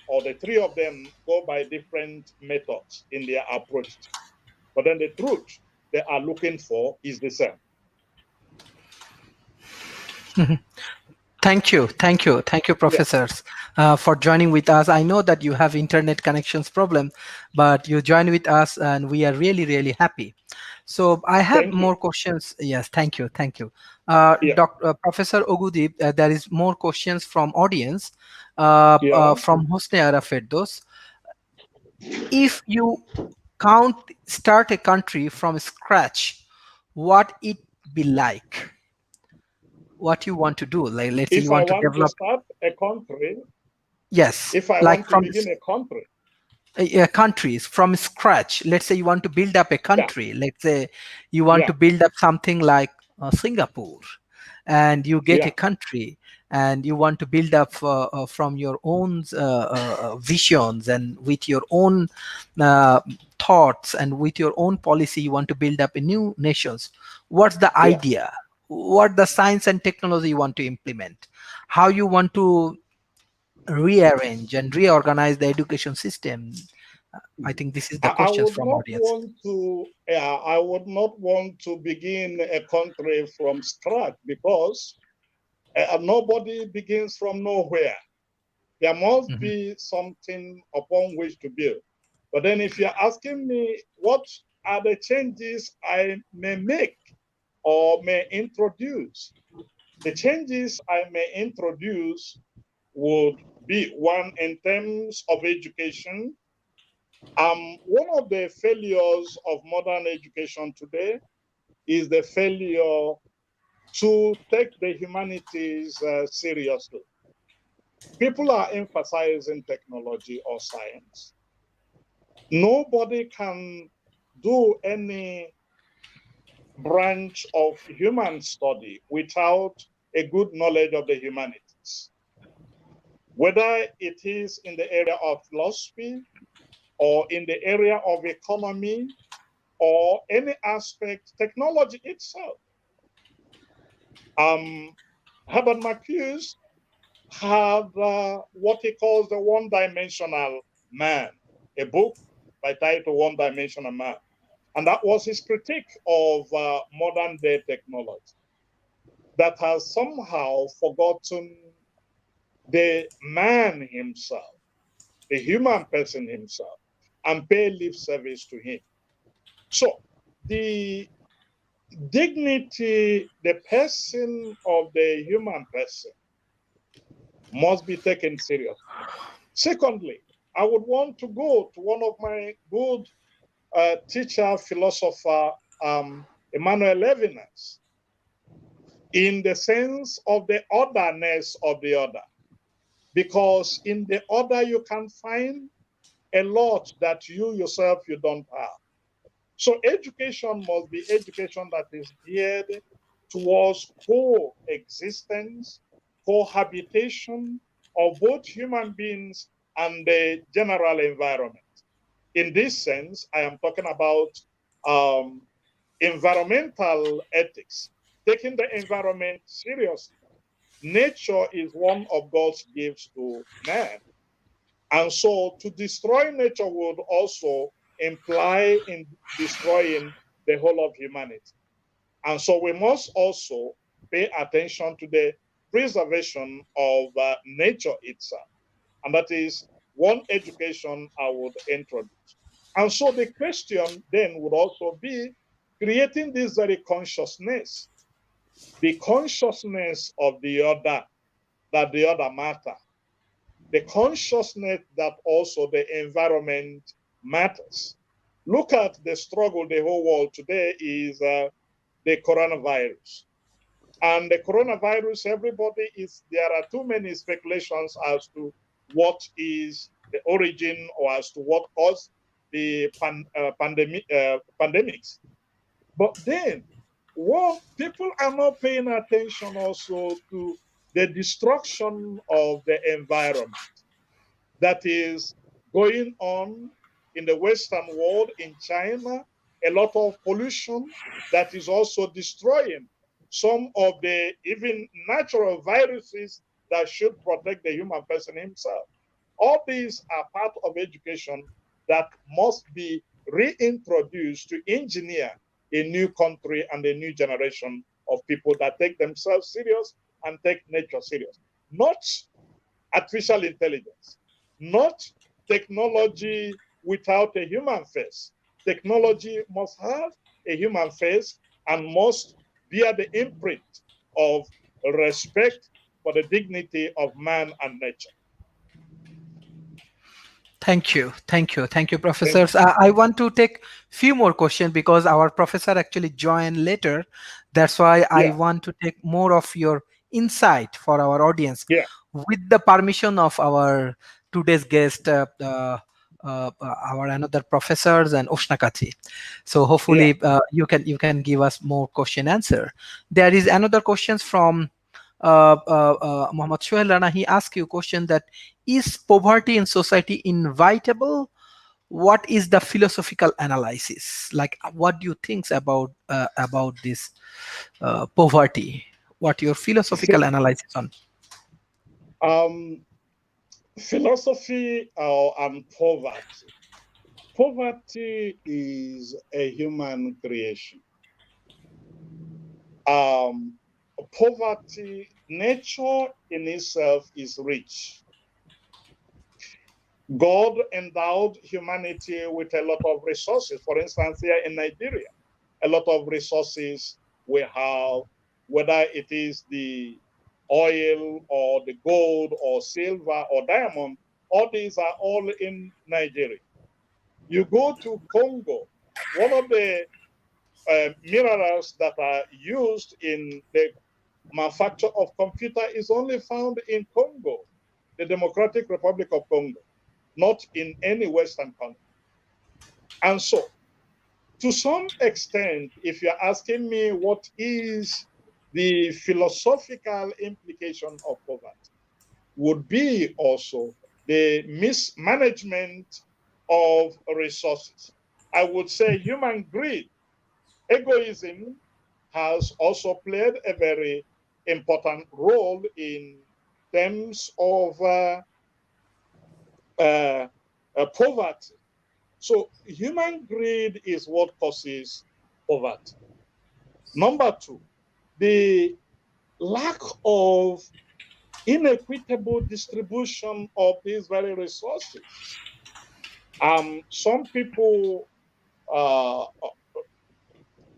or the three of them go by different methods in their approach. But then the truth they are looking for is the same. Thank you, professors, for joining with us. I know that you have internet connections problem, but you join with us, and we are really, really happy. So I have Thank more you. questions. Yes, thank you, Yeah. Professor Ogudi. There is more questions from audience, Yeah. from Hosne Ara Firdos. If you start a country from scratch, what it be like? What you want to do? Like, let's say you If I want to want to develop. start a country, Yes, if I like want to from begin a country, countries from scratch. Let's say you want to build up a yeah, country. Let's say you want yeah, to build up something like Singapore, and you get a yeah, country, and you want to build up from your own visions, and with your own uh, thoughts, and with your own policy, you want to build up a new nations. What's the yeah. idea? What the science and technology you want to implement? How you want to rearrange and reorganize the education system? I think this is the I questions would from not audience. want to. Yeah, I would not want to begin a country from scratch because nobody begins from nowhere. There must Mhm. be something upon which to build. But then, if you're asking me what are the changes I may make or may introduce, the changes I may introduce would be one in terms of education. One of the failures of modern education today is the failure to take the humanities seriously. People are emphasizing technology or science. Nobody can do any branch of human study without a good knowledge of the humanities, whether it is in the area of philosophy or in the area of economy or any aspect, technology itself. Herbert Marcuse had what he calls the one-dimensional man, a book by title One Dimensional Man. And that was his critique of modern day technology that has somehow forgotten the man himself, the human person himself, and pay lip service to him. So the dignity, the person of the human person must be taken seriously. Secondly, I would want to go to one of my good teacher, philosopher, Emmanuel Levinas, in the sense of the otherness of the other. Because in the other, you can find a lot that you yourself, you don't have. So education must be education that is geared towards coexistence, cohabitation of both human beings and the general environment. In this sense, I am talking about environmental ethics, taking the environment seriously. Nature is one of God's gifts to man. And so to destroy nature would also imply in destroying the whole of humanity. And so we must also pay attention to the preservation of nature itself. And that is one education I would introduce. And so the question then would also be creating this very consciousness, the consciousness of the other, that the other matter, the consciousness that also the environment matters. Look at the struggle the whole world today is the coronavirus. And the coronavirus, there are too many speculations as to what is the origin or as to what caused the pandemics. But then, what people are not paying attention also to the destruction of the environment that is going on in the Western world, in China, a lot of pollution that is also destroying some of the even natural viruses that should protect the human person himself. All these are part of education that must be reintroduced to engineer a new country and a new generation of people that take themselves serious and take nature serious. Not artificial intelligence, not technology without a human face. Technology must have a human face and must bear the imprint of respect for the dignity of man and nature. Thank you, thank you, thank you, Thank professors. I want to take few more questions because our professor actually joined later. That's why you. I Yeah, want to take more of your insight for our audience, yeah. with the permission of our today's guest, our another professors and Osinakachi. So Yeah. hopefully you can give us more question answer. There is another questions from Muhammad Shoail Rana. He asked you a question that is poverty in society inevitable? What is the philosophical analysis? Like, what do you think about this poverty? What your philosophical See, analysis on? um, philosophy and poverty. Poverty is a human creation. Um, Poverty, nature in itself is rich. God endowed humanity with a lot of resources. For instance, here in Nigeria, a lot of resources we have, whether it is the oil or the gold or silver or diamond, all these are all in Nigeria. You go to Congo, one of the minerals that are used in the manufacture of computer is only found in Congo, the Democratic Republic of Congo, not in any Western country. And so, to some extent, if you're asking me what is the philosophical implication of poverty, would be also the mismanagement of resources. I would say human greed, egoism has also played a very important role in terms of poverty. So human greed is what causes poverty. Number two, the lack of inequitable distribution of these very resources. Some people,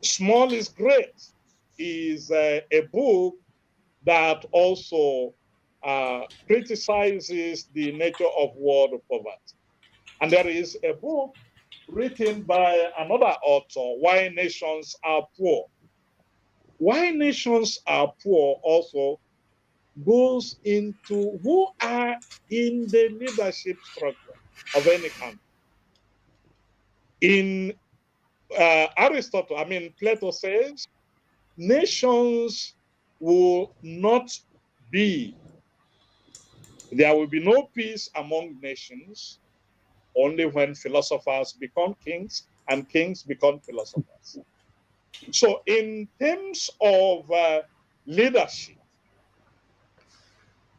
Small is Great is a book that also criticizes the nature of world poverty. And there is a book written by another author, Why Nations Are Poor. Why Nations Are Poor also goes into who are in the leadership structure of any country. In Aristotle, Plato says, nations will not be, there will be no peace among nations only when philosophers become kings and kings become philosophers. So, in terms of leadership,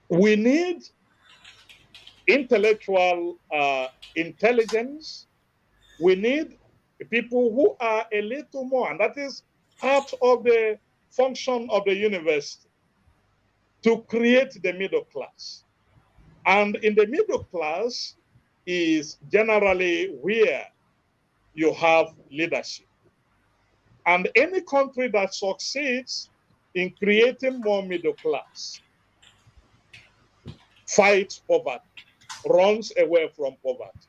we need intellectual intelligence. We need people who are a little more, and that is part of the function of the university, to create the middle class. And in the middle class is generally where you have leadership. And any country that succeeds in creating more middle class fights poverty, runs away from poverty.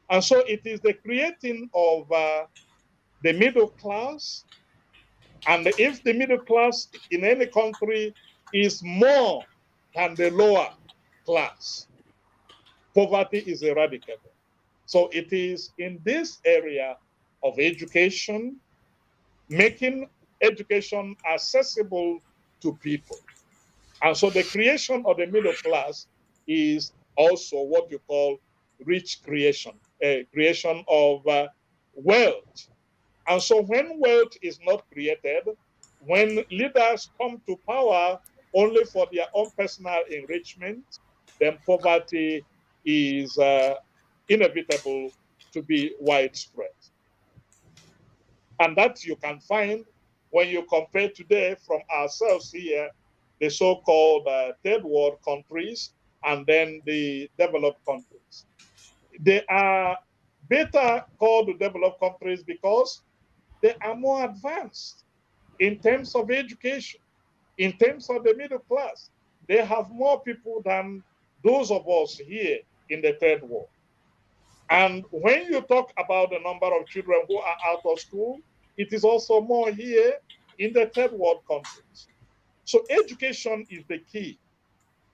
And so it is the creating of the middle class. And if the middle class in any country is more than the lower class, poverty is eradicated. So it is in this area of education, making education accessible to people. And so the creation of the middle class is also what you call rich creation, a creation of wealth. And so when wealth is not created, when leaders come to power only for their own personal enrichment, then poverty is inevitable to be widespread. And that you can find when you compare today from ourselves here, the so-called third world countries, and then the developed countries. They are better called the developed countries because they are more advanced in terms of education, in terms of the middle class. They have more people than those of us here in the third world. And when you talk about the number of children who are out of school, it is also more here in the third world countries. So education is the key.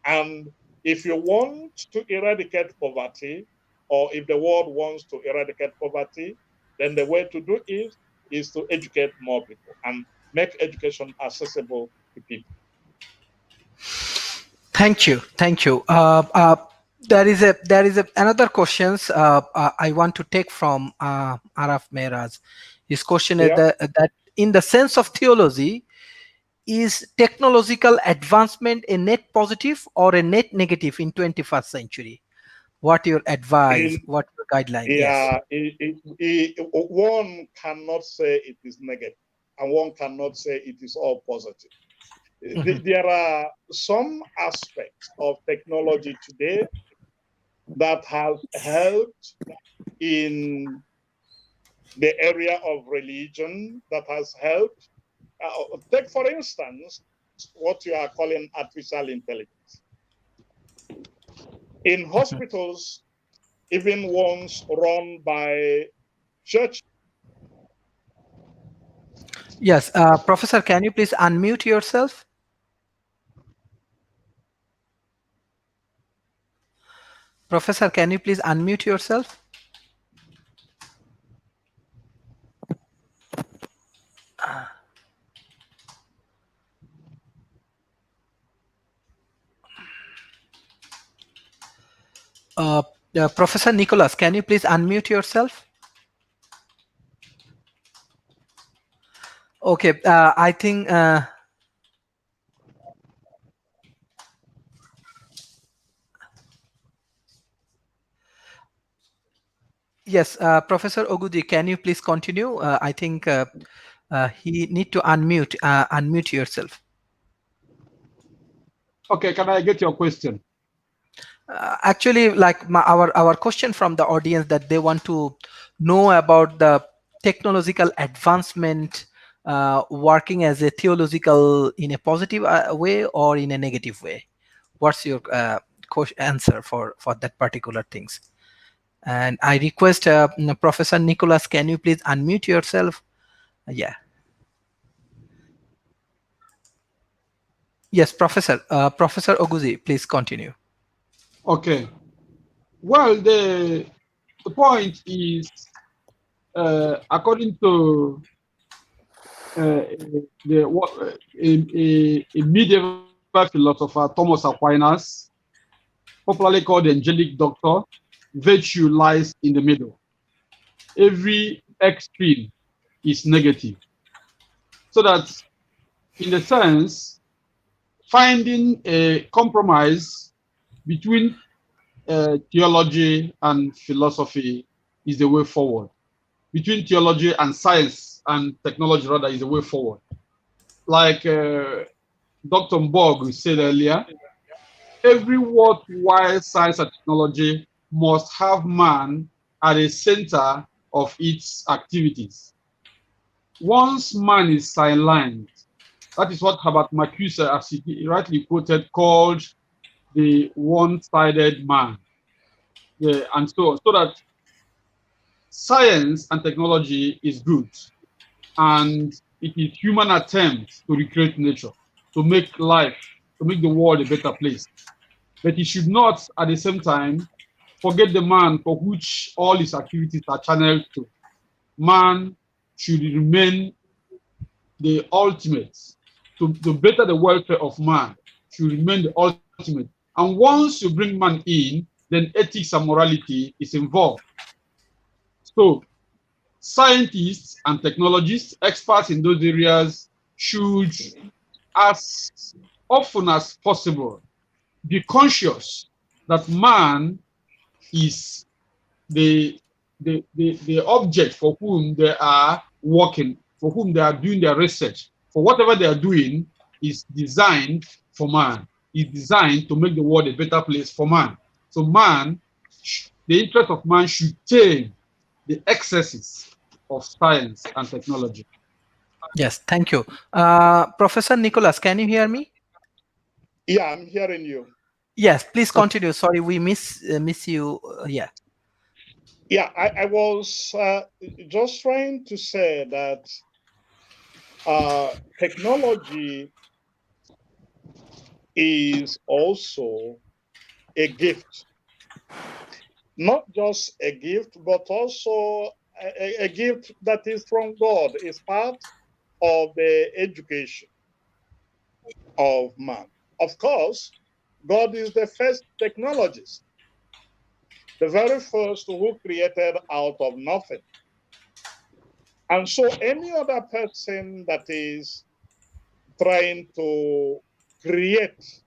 And if you want to eradicate poverty, or if the world wants to eradicate poverty, then the way to do it is to educate more people and make education accessible to people. Thank you, thank you. There is another questions I want to take from Araf Mehraj. His question is Yeah. that in the sense of theology, is technological advancement a net positive or a net negative in 21st century? What your advice? What your guideline? Yes. Yeah, one cannot say it is negative, and one cannot say it is all positive. There are some aspects of technology today that have helped in the area of religion, that has helped. Take, for instance, what you are calling artificial intelligence. In hospitals, even ones run by church. Yes, Professor, can you please unmute yourself? Professor, can you please unmute yourself? Professor Nicholas, can you please unmute yourself? Okay, I think yes, Professor Ogudi, can you please continue? I think he need to unmute yourself. Okay, can I get your question? Actually, like our question from the audience that they want to know about the technological advancement working as a theological in a positive way or in a negative way. What's your answer for that particular things? And I request Professor Nicholas, can you please unmute yourself? Yeah. Yes, Professor. Professor Oguzi, please continue. Okay. Well, the point is, according to a medieval philosopher, Thomas Aquinas, popularly called the angelic doctor, virtue lies in the middle. Every extreme is negative. So that, in a sense, finding a compromise between theology and philosophy is the way forward. Between theology and science and technology, rather, is the way forward. Like Dr. Mbogu said earlier, every worthwhile science and technology must have man at the center of its activities. Once man is sidelined, that is what Herbert Marcuse, as he rightly quoted, called the one-sided man. Yeah, and so on. So that science and technology is good, and it is human attempt to recreate nature, to make life, to make the world a better place. But he should not, at the same time, forget the man for which all his activities are channeled to. Man should remain the ultimate. To better the welfare of man should remain the ultimate. And once you bring man in, then ethics and morality is involved. So scientists and technologists, experts in those areas, should ask often as possible, be conscious that man is the object for whom they are working, for whom they are doing their research, for whatever they are doing is designed for man, is designed to make the world a better place for man. So man, the interest of man should tame the excesses of science and technology. Yes, thank you. Professor Nicholas, can you hear me? Yeah, I'm hearing you. Yes, please So, continue. Sorry, we miss you. Yeah. Yeah, I was just trying to say that technology is also a gift, not just a gift, but also a gift that is from God. It's part of the education of man. Of course, God is the first technologist, the very first who created out of nothing. And so any other person that is trying to create,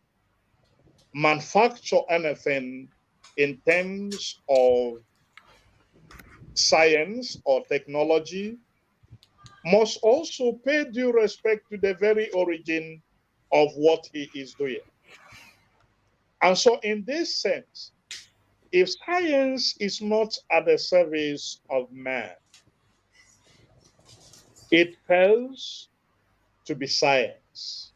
manufacture anything in terms of science or technology must also pay due respect to the very origin of what he is doing. And so, in this sense, if science is not at the service of man, it fails to be science.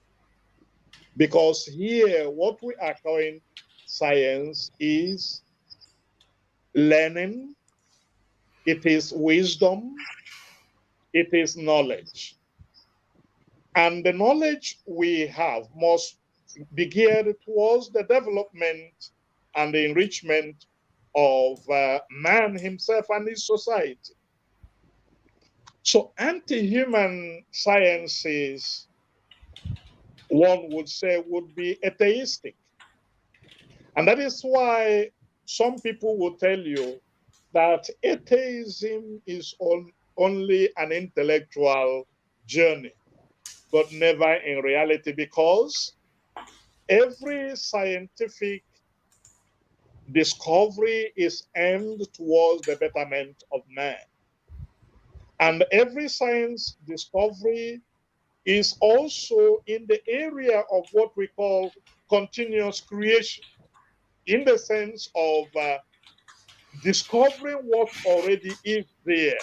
Because here, what we are calling science is learning, it is wisdom, it is knowledge. And the knowledge we have must be geared towards the development and the enrichment of man himself and his society. So, anti human sciences, one would say, would be atheistic. And that is why some people will tell you that atheism is only an intellectual journey, but never in reality, because every scientific discovery is aimed towards the betterment of man. And every science discovery is also in the area of what we call continuous creation, in the sense of discovering what already is there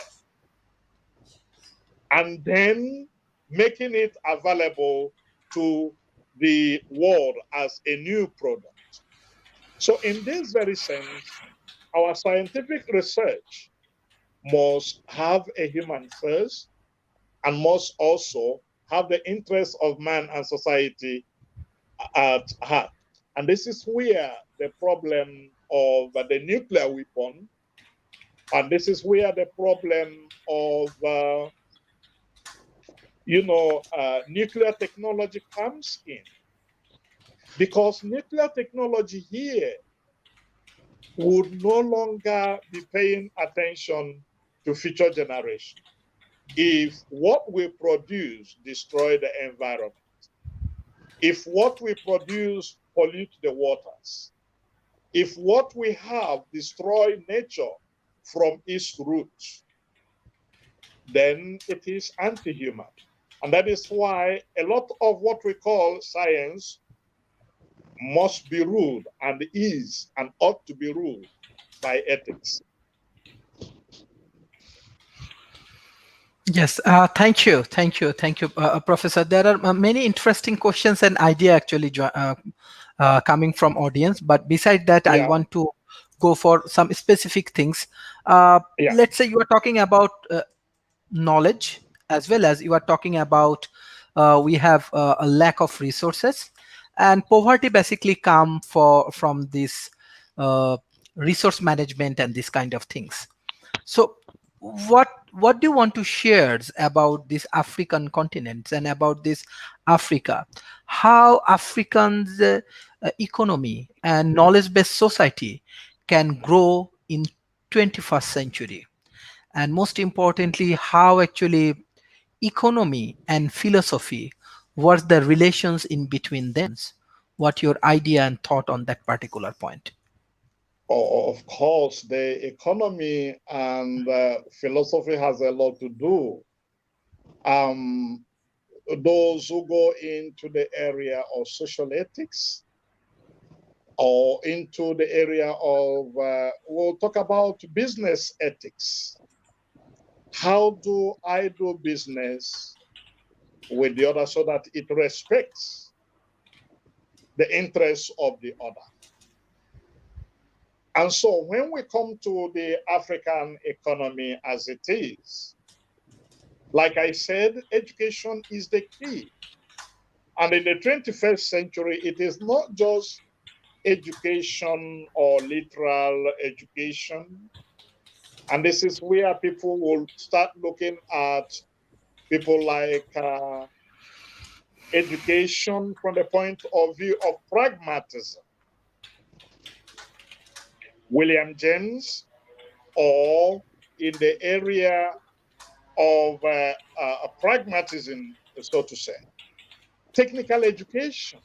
and then making it available to the world as a new product. So, in this very sense, our scientific research must have a human first and must also have the interests of man and society at heart. And this is where the problem of the nuclear weapon, and this is where the problem of nuclear technology comes in, because nuclear technology here would no longer be paying attention to future generations if what we produce destroy the environment, if what we produce pollute the waters, if what we have destroy nature from its roots, then it is anti-human. And that is why a lot of what we call science must be ruled and is and ought to be ruled by ethics. Yes, thank you, Professor. There are many interesting questions and idea actually coming from audience. But beside that, I Yeah, want to go for some specific things. yeah, Let's say you are talking about knowledge, as well as you are talking about we have a lack of resources, and poverty basically come from this uh, resource management and this kind of things. So what do you want to share about this African continent and about this Africa? How Africans economy and knowledge-based society can grow in 21st century? And most importantly, how actually economy and philosophy what's the relations in between them? What your idea and thought on that particular point? Of course, the economy and philosophy has a lot to do. Those who go into the area of social ethics or into the area of, we'll talk about business ethics. How do I do business with the other so that it respects the interests of the other? And so when we come to the African economy as it is, like I said, education is the key. And in the 21st century, it is not just education or literal education. And this is where people will start looking at people like education from the point of view of pragmatism. William James, or in the area of pragmatism, so to say, technical education.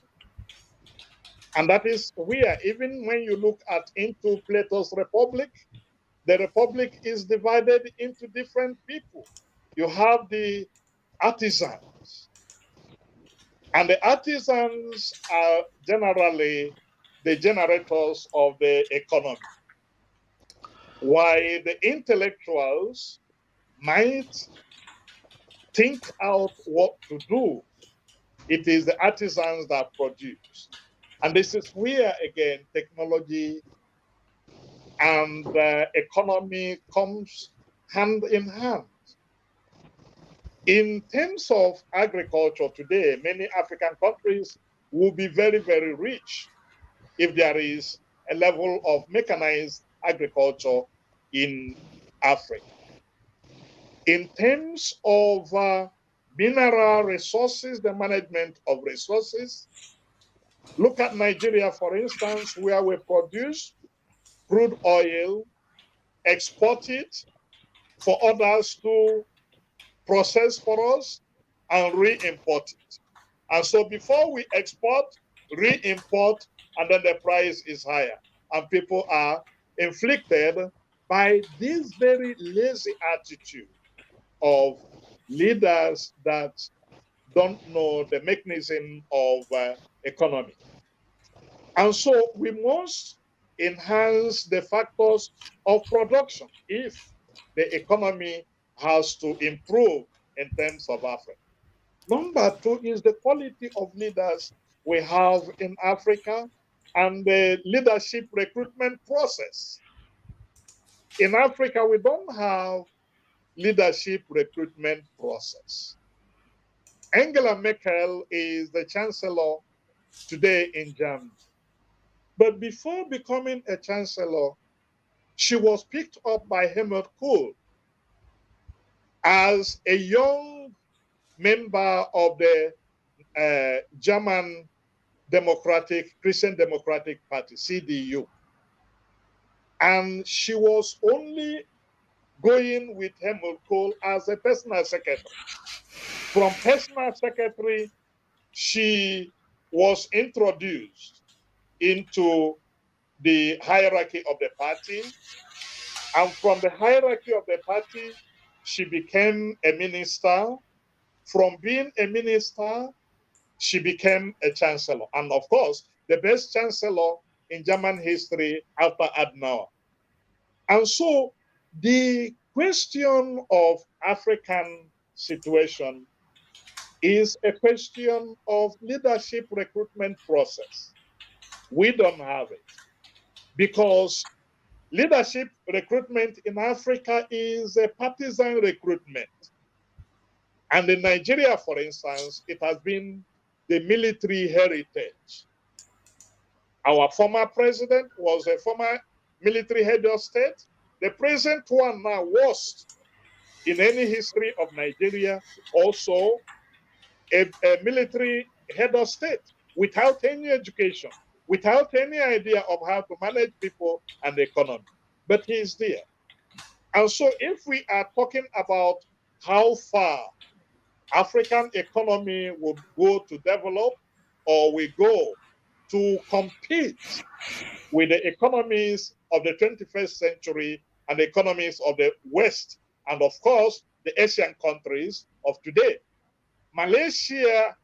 And that is where, even when you look at into Plato's Republic, the Republic is divided into different people. You have the artisans, and the artisans are generally the generators of the economy, while the intellectuals might think out what to do. It is the artisans that produce. And this is where, again, technology and economy comes hand in hand. In terms of agriculture today, many African countries will be very, very rich if there is a level of mechanized agriculture in Africa. In terms of mineral resources, the management of resources, look at Nigeria, for instance, where we produce crude oil, export it for others to process for us, and re-import it. And so before we export, re-import, and then the price is higher. And people are inflicted by this very lazy attitude of leaders that don't know the mechanism of economy. And so we must enhance the factors of production if the economy has to improve in terms of Africa. Number two is the quality of leaders we have in Africa and the leadership recruitment process. In Africa, we don't have leadership recruitment process. Angela Merkel is the chancellor today in Germany. But before becoming a chancellor, she was picked up by Helmut Kohl as a young member of the German Christian Democratic Party, CDU. And she was only going with Helmut Kohl as a personal secretary. From personal secretary, she was introduced into the hierarchy of the party. And from the hierarchy of the party, she became a minister. From being a minister, she became a chancellor. And of course, the best chancellor in German history after Adenauer. And so the question of African situation is a question of leadership recruitment process. We don't have it because leadership recruitment in Africa is a partisan recruitment. And in Nigeria, for instance, it has been the military heritage. Our former president was a former military head of state. The present one now, worst in any history of Nigeria, also a military head of state without any education, without any idea of how to manage people and the economy. But he is there. And so if we are talking about how far African economy will go to develop, or we go to compete with the economies of the 21st century and the economies of the West, and of course, the Asian countries of today. Malaysia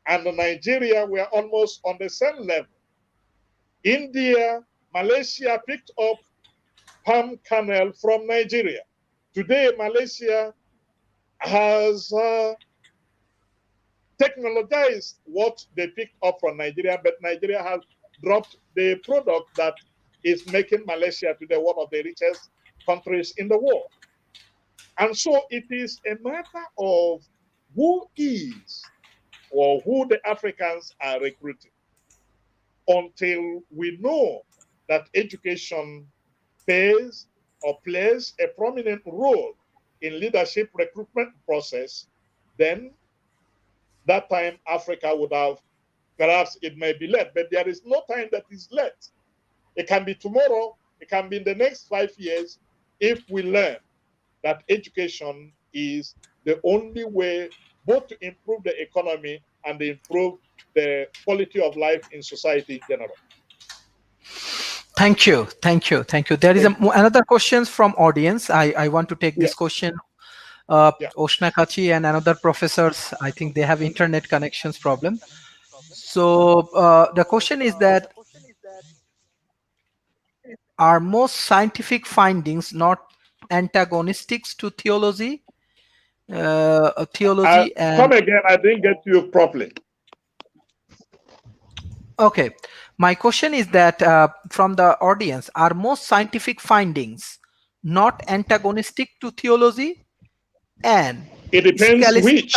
and Nigeria were almost on the same level. India, Malaysia picked up palm kernel from Nigeria. Today, Malaysia has technologized what they picked up from Nigeria, but Nigeria has dropped the product that is making Malaysia today one of the richest countries in the world. And so it is a matter of who is or who the Africans are recruiting. Until we know that education pays or plays a prominent role in leadership recruitment process, then that time Africa would have, perhaps it may be late, but there is no time that is late. It can be tomorrow, it can be in the next 5 years, if we learn that education is the only way both to improve the economy and improve the quality of life in society in general. Thank you, thank you, thank you. There is another question from audience. I want to take this question. Osinakachi and another professors, I think they have internet connections problem. So the question is that, are most scientific findings not antagonistic to theology? Theology and come again, I didn't get you properly. Okay, my question is that from the audience, are most scientific findings not antagonistic to theology and it depends which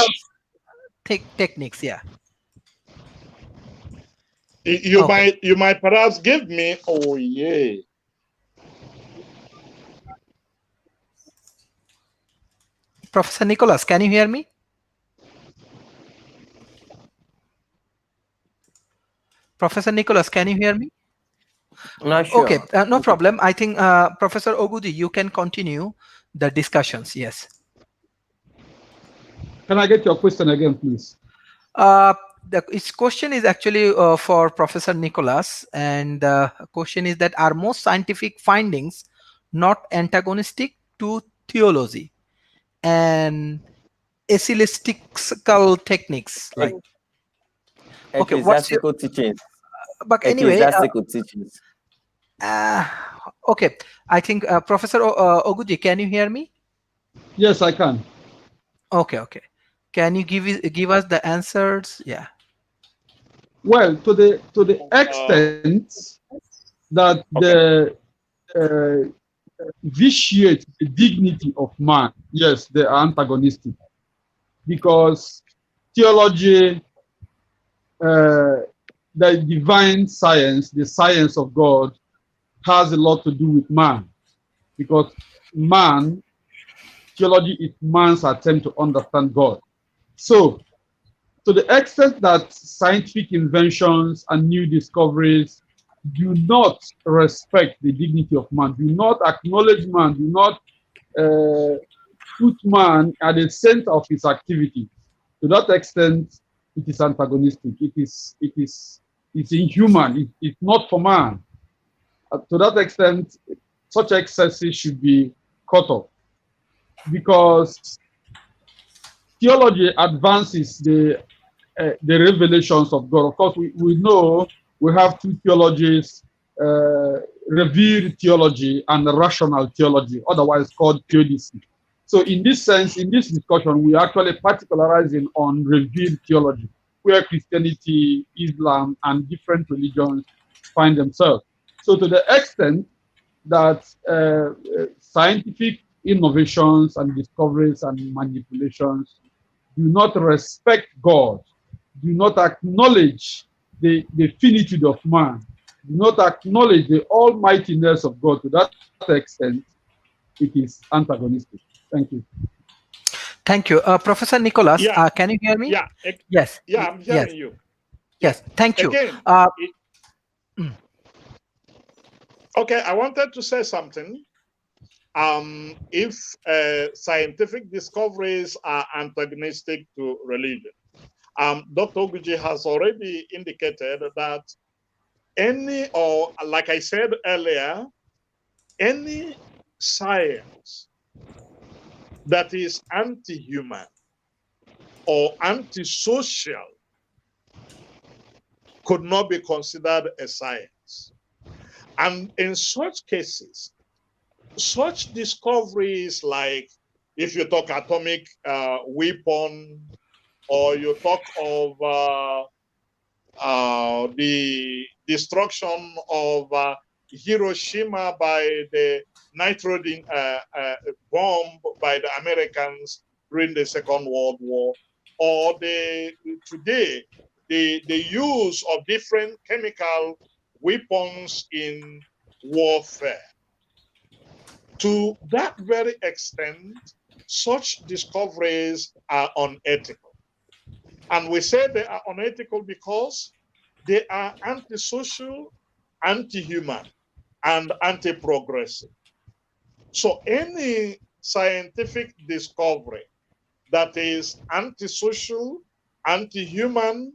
techniques? Yeah, you might perhaps give me. Oh yeah. Professor Nicholas, can you hear me? Professor Nicholas, can you hear me? Not sure. Okay, no problem. I think Professor Oguji, you can continue the discussions. Yes. Can I get your question again, please? Its question is actually for Professor Nicholas, and the question is that, are most scientific findings not antagonistic to theology and ecclesiastical techniques? Like, okay, what's your, ecclesiastical teachings? but anyway, ecclesiastical teachings. Okay, I think Professor Oguji, can you hear me? Yes, I can. Okay, okay. Can you give us the answers? Yeah. Well, to the extent that the vitiate the dignity of man, yes, they are antagonistic, because theology, the divine science, the science of God, has a lot to do with man, because man, theology is man's attempt to understand God. So, to the extent that scientific inventions and new discoveries do not respect the dignity of man, do not acknowledge man, do not put man at the center of his activity, to that extent, it is antagonistic. It's inhuman. It's not for man. To that extent, such excesses should be cut off, because theology advances the revelations of God. Of course, we know we have two theologies, revealed theology and rational theology, otherwise called theodicy. So in this sense, in this discussion, we are actually particularizing on revealed theology, where Christianity, Islam, and different religions find themselves. So to the extent that scientific innovations and discoveries and manipulations do not respect God, do not acknowledge the finitude of man, do not acknowledge the almightiness of God, to that extent, it is antagonistic. Thank you. Thank you. Professor Nicholas, can you hear me? Yeah. Yes. Yeah, I'm hearing you. Yes, thank you. Again, okay, I wanted to say something. if scientific discoveries are antagonistic to religion. Dr. Oguchi has already indicated that or like I said earlier, any science that is anti-human or anti-social could not be considered a science. And in such cases, such discoveries, like if you talk atomic weapon, or you talk of the destruction of Hiroshima by the nitrogen bomb by the Americans during the Second World War, or today the use of different chemical weapons in warfare. To that very extent, such discoveries are unethical. And we say they are unethical because they are antisocial, anti-human, and anti-progressive. So any scientific discovery that is antisocial, anti-human,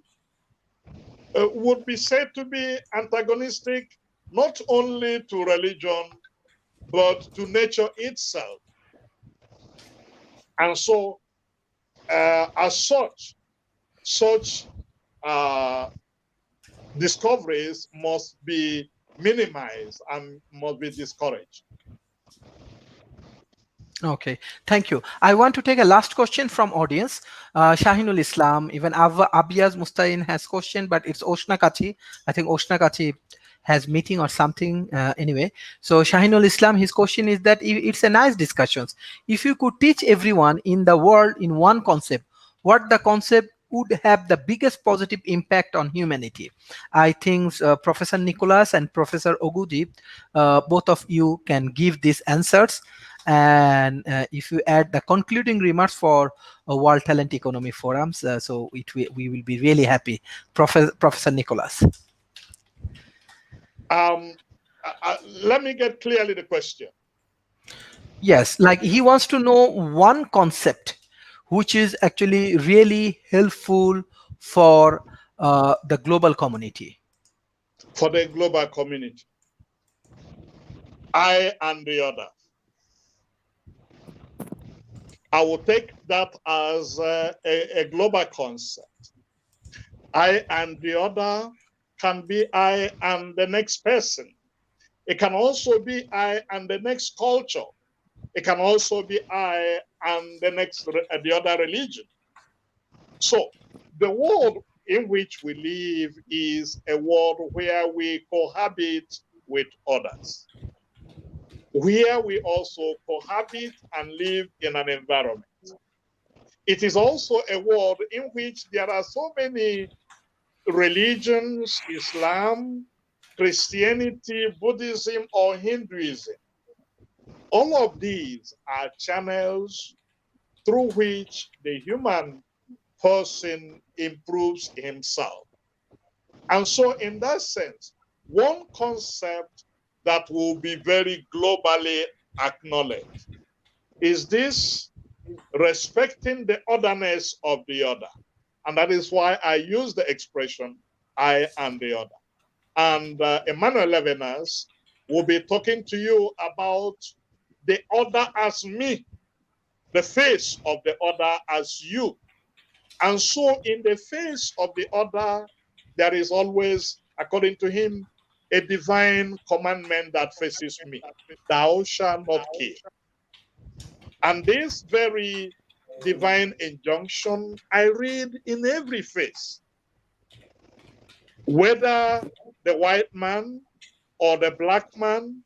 would be said to be antagonistic not only to religion, but to nature itself. And so, as such discoveries must be minimized and must be discouraged. Okay, thank you. I want to take a last question from audience. Shahinul Islam, even Abiyaz Mustain has question, but it's Osinakachi. I think Osinakachi has meeting or something anyway. So Shahinul Islam, his question is that it's a nice discussions. If you could teach everyone in the world in one concept, what the concept would have the biggest positive impact on humanity? I think Professor Nicholas and Professor Oguchi, both of you can give these answers. And if you add the concluding remarks for World Talent Economy Forums, so we will be really happy. Professor Nicholas. Let me get clearly the question. Yes, like he wants to know one concept which is actually really helpful for the global community. For the global community. I and the other. I will take that as a global concept. I and the other can be I and the next person. It can also be I and the next culture. It can also be I and the other religion. So the world in which we live is a world where we cohabit with others, where we also cohabit and live in an environment. It is also a world in which there are so many religions, Islam, Christianity, Buddhism, or Hinduism. All of these are channels through which the human person improves himself. And so in that sense, one concept that will be very globally acknowledged is this respecting the otherness of the other. And that is why I use the expression I and the other. And Emmanuel Levinas will be talking to you about the other as me, the face of the other as you. And so in the face of the other, there is always, according to him, a divine commandment that faces me. Thou shalt not kill. And this very divine injunction I read in every face, whether the white man or the black man,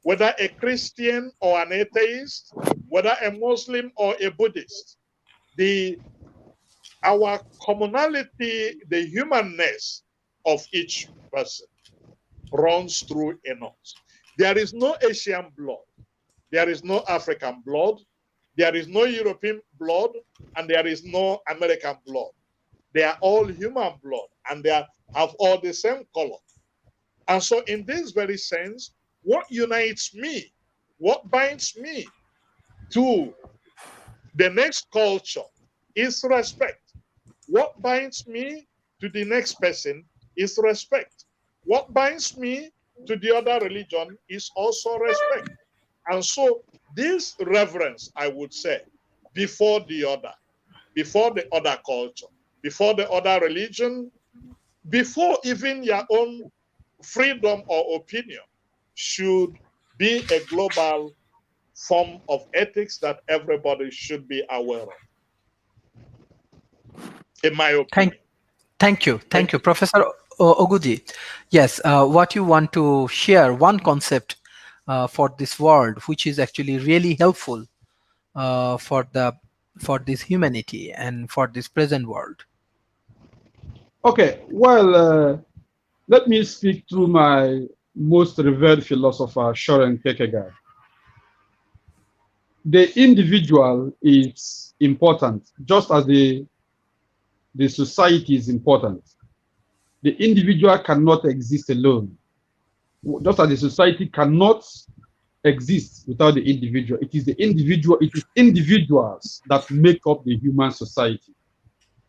whether a Christian or an atheist, whether a Muslim or a Buddhist. Our commonality, the humanness of each person runs through in us. There is no Asian blood. There is no African blood. There is no European blood, and there is no American blood. They are all human blood, and they have all the same color. And so in this very sense, what unites me What binds me to the next culture is respect. What binds me to the next person is respect. What binds me to the other religion is also respect. And so this reverence, I would say, before the other culture, before the other religion, before even your own freedom or opinion, should be a global form of ethics that everybody should be aware of, in my Thank, opinion. thank Thank you, you. Professor Oguji. Yes, what you want to share one concept for this world, which is actually really helpful for this humanity and for this present world. Okay, well, let me speak through my most revered philosopher, Soren Kierkegaard. The individual is important, just as the society is important. The individual cannot exist alone, just as the society cannot exist without the individual. It is the individual, it is individuals that make up the human society.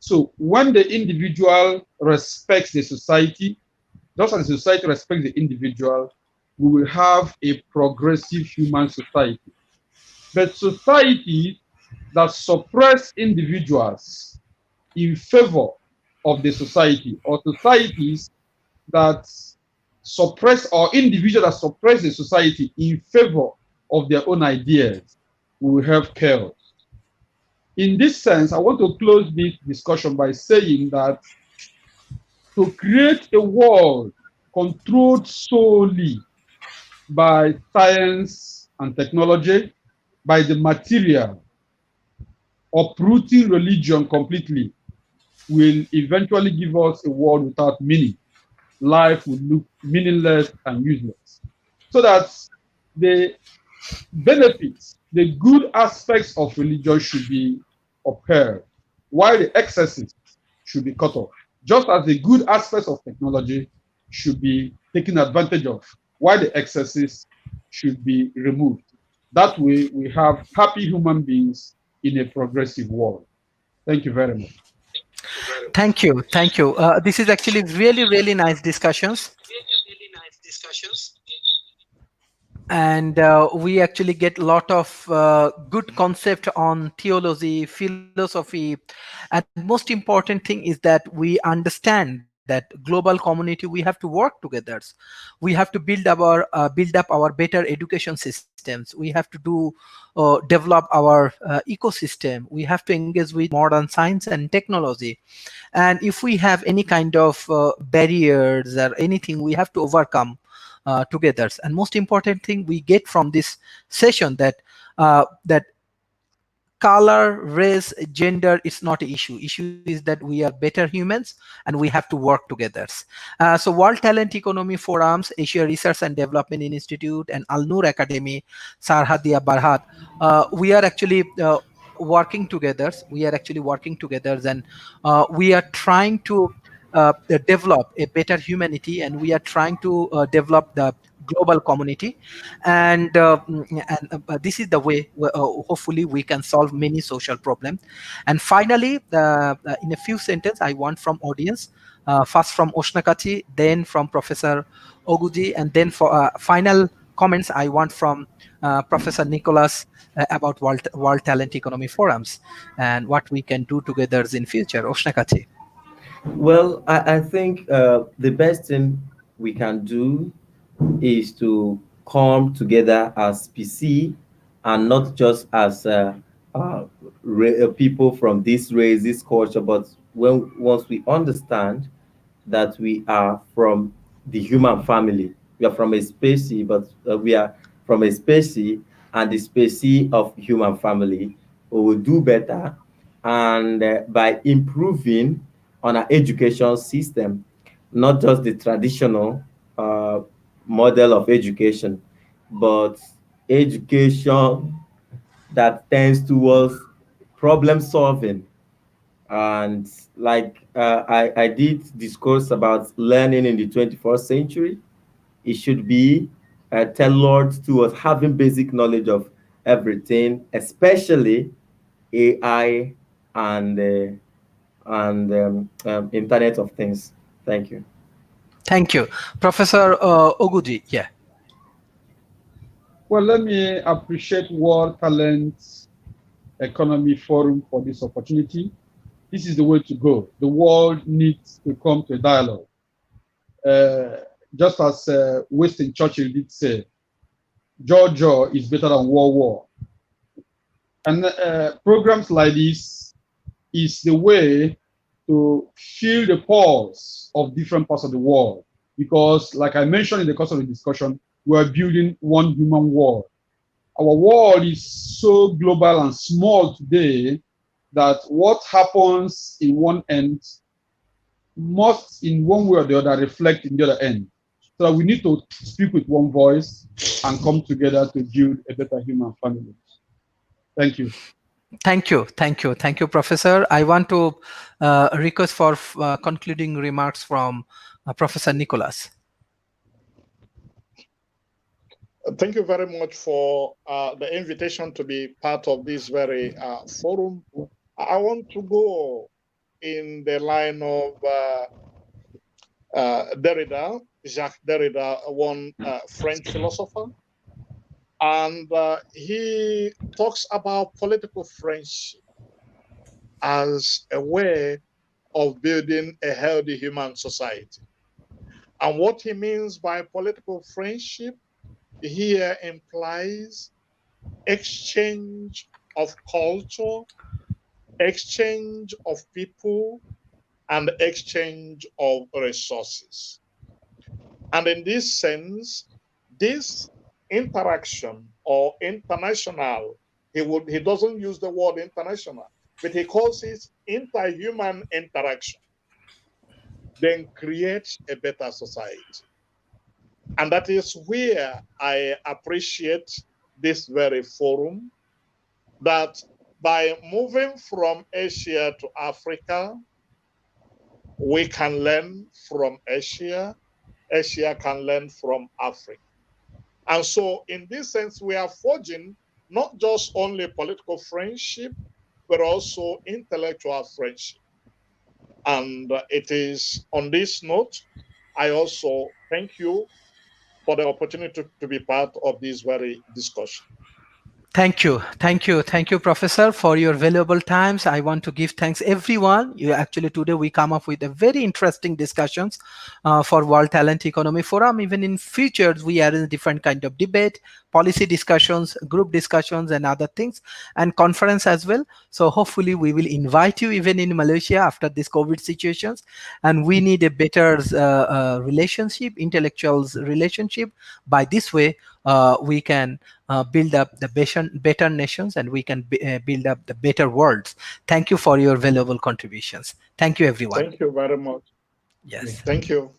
So when the individual respects the society, just as the society respects the individual, we will have a progressive human society. But societies that suppress individuals in favor of the society, or societies that suppress, or individuals that suppress the society in favor of their own ideas, we will have chaos. In this sense, I want to close this discussion by saying that to create a world controlled solely by science and technology, by the material, uprooting religion completely, will eventually give us a world without meaning. Life will look meaningless and useless. So that the benefits, the good aspects of religion should be upheld, while the excesses should be cut off. Just as the good aspects of technology should be taken advantage of, while the excesses should be removed. That way, we have happy human beings in a progressive world. Thank you very much. Thank you, thank you. This is actually really nice discussions, and we actually get a lot of good concept on theology, philosophy, and most important thing is that we understand that global community, we have to work together. We have to build up our better education systems. We have to do develop our ecosystem. We have to engage with modern science and technology, and if we have any kind of barriers or anything, we have to overcome together. And most important thing we get from this session, that color, race, gender is not an issue is that we are better humans and we have to work together. So World Talent Economy Forums, Asia Research and Development Institute, and Al Noor Academy, Sarhadia Barhat, we are actually working together. And we are trying to develop a better humanity, and we are trying to develop the global community, and this is the way hopefully we can solve many social problems. And finally, in a few sentences, I want from audience, first from Osinakachi, then from Professor Oguji, and then for final comments I want from Professor Nicholas about World Talent Economy Forums and what we can do together in future. Osinakachi. Well, I think the best thing we can do is to come together as species and not just as people from this race, this culture, but once we understand that we are from the human family, we are from a species, but we are from a species, and the species of human family, we will do better, and by improving on our education system, not just the traditional uh, model of education, but education that tends towards problem solving. And like I did discourse about learning in the 21st century, it should be tailored towards having basic knowledge of everything, especially AI and Internet of Things. Thank you. Thank you. Professor Oguji, yeah. Well, let me appreciate World Talent Economy Forum for this opportunity. This is the way to go. The world needs to come to a dialogue. Just as Winston Churchill did say, jaw is better than war. And programs like this is the way to feel the pulse of different parts of the world. Because like I mentioned in the course of the discussion, we are building one human world. Our world is so global and small today that what happens in one end must, in one way or the other, reflect in the other end. So we need to speak with one voice and come together to build a better human family. Thank you. Thank you, Professor. I want to request for concluding remarks from Professor Nicholas. Thank you very much for the invitation to be part of this very forum. I want to go in the line of Derrida, Jacques Derrida, one French philosopher. And he talks about political friendship as a way of building a healthy human society. And what he means by political friendship here implies exchange of culture, exchange of people, and exchange of resources. And in this sense, this interaction or international, he doesn't use the word international, but he calls it interhuman interaction, then creates a better society. And that is where I appreciate this very forum, that by moving from Asia to Africa, we can learn from Asia, Asia can learn from Africa. And so in this sense, we are forging not just only political friendship, but also intellectual friendship. And it is on this note, I also thank you for the opportunity to be part of this very discussion. Thank you, Professor, for your valuable times. I want to give thanks everyone. Actually, today we come up with a very interesting discussions for World Talent Economy Forum. Even in futures, we are in different kind of debate, policy discussions, group discussions, and other things, and conference as well. So hopefully, we will invite you even in Malaysia after this COVID situations. And we need a better relationship, intellectuals relationship. By this way, we can build up the better nations, and we can build up the better worlds. Thank you for your valuable contributions. Thank you, everyone. Thank you very much. Yes. Thank you.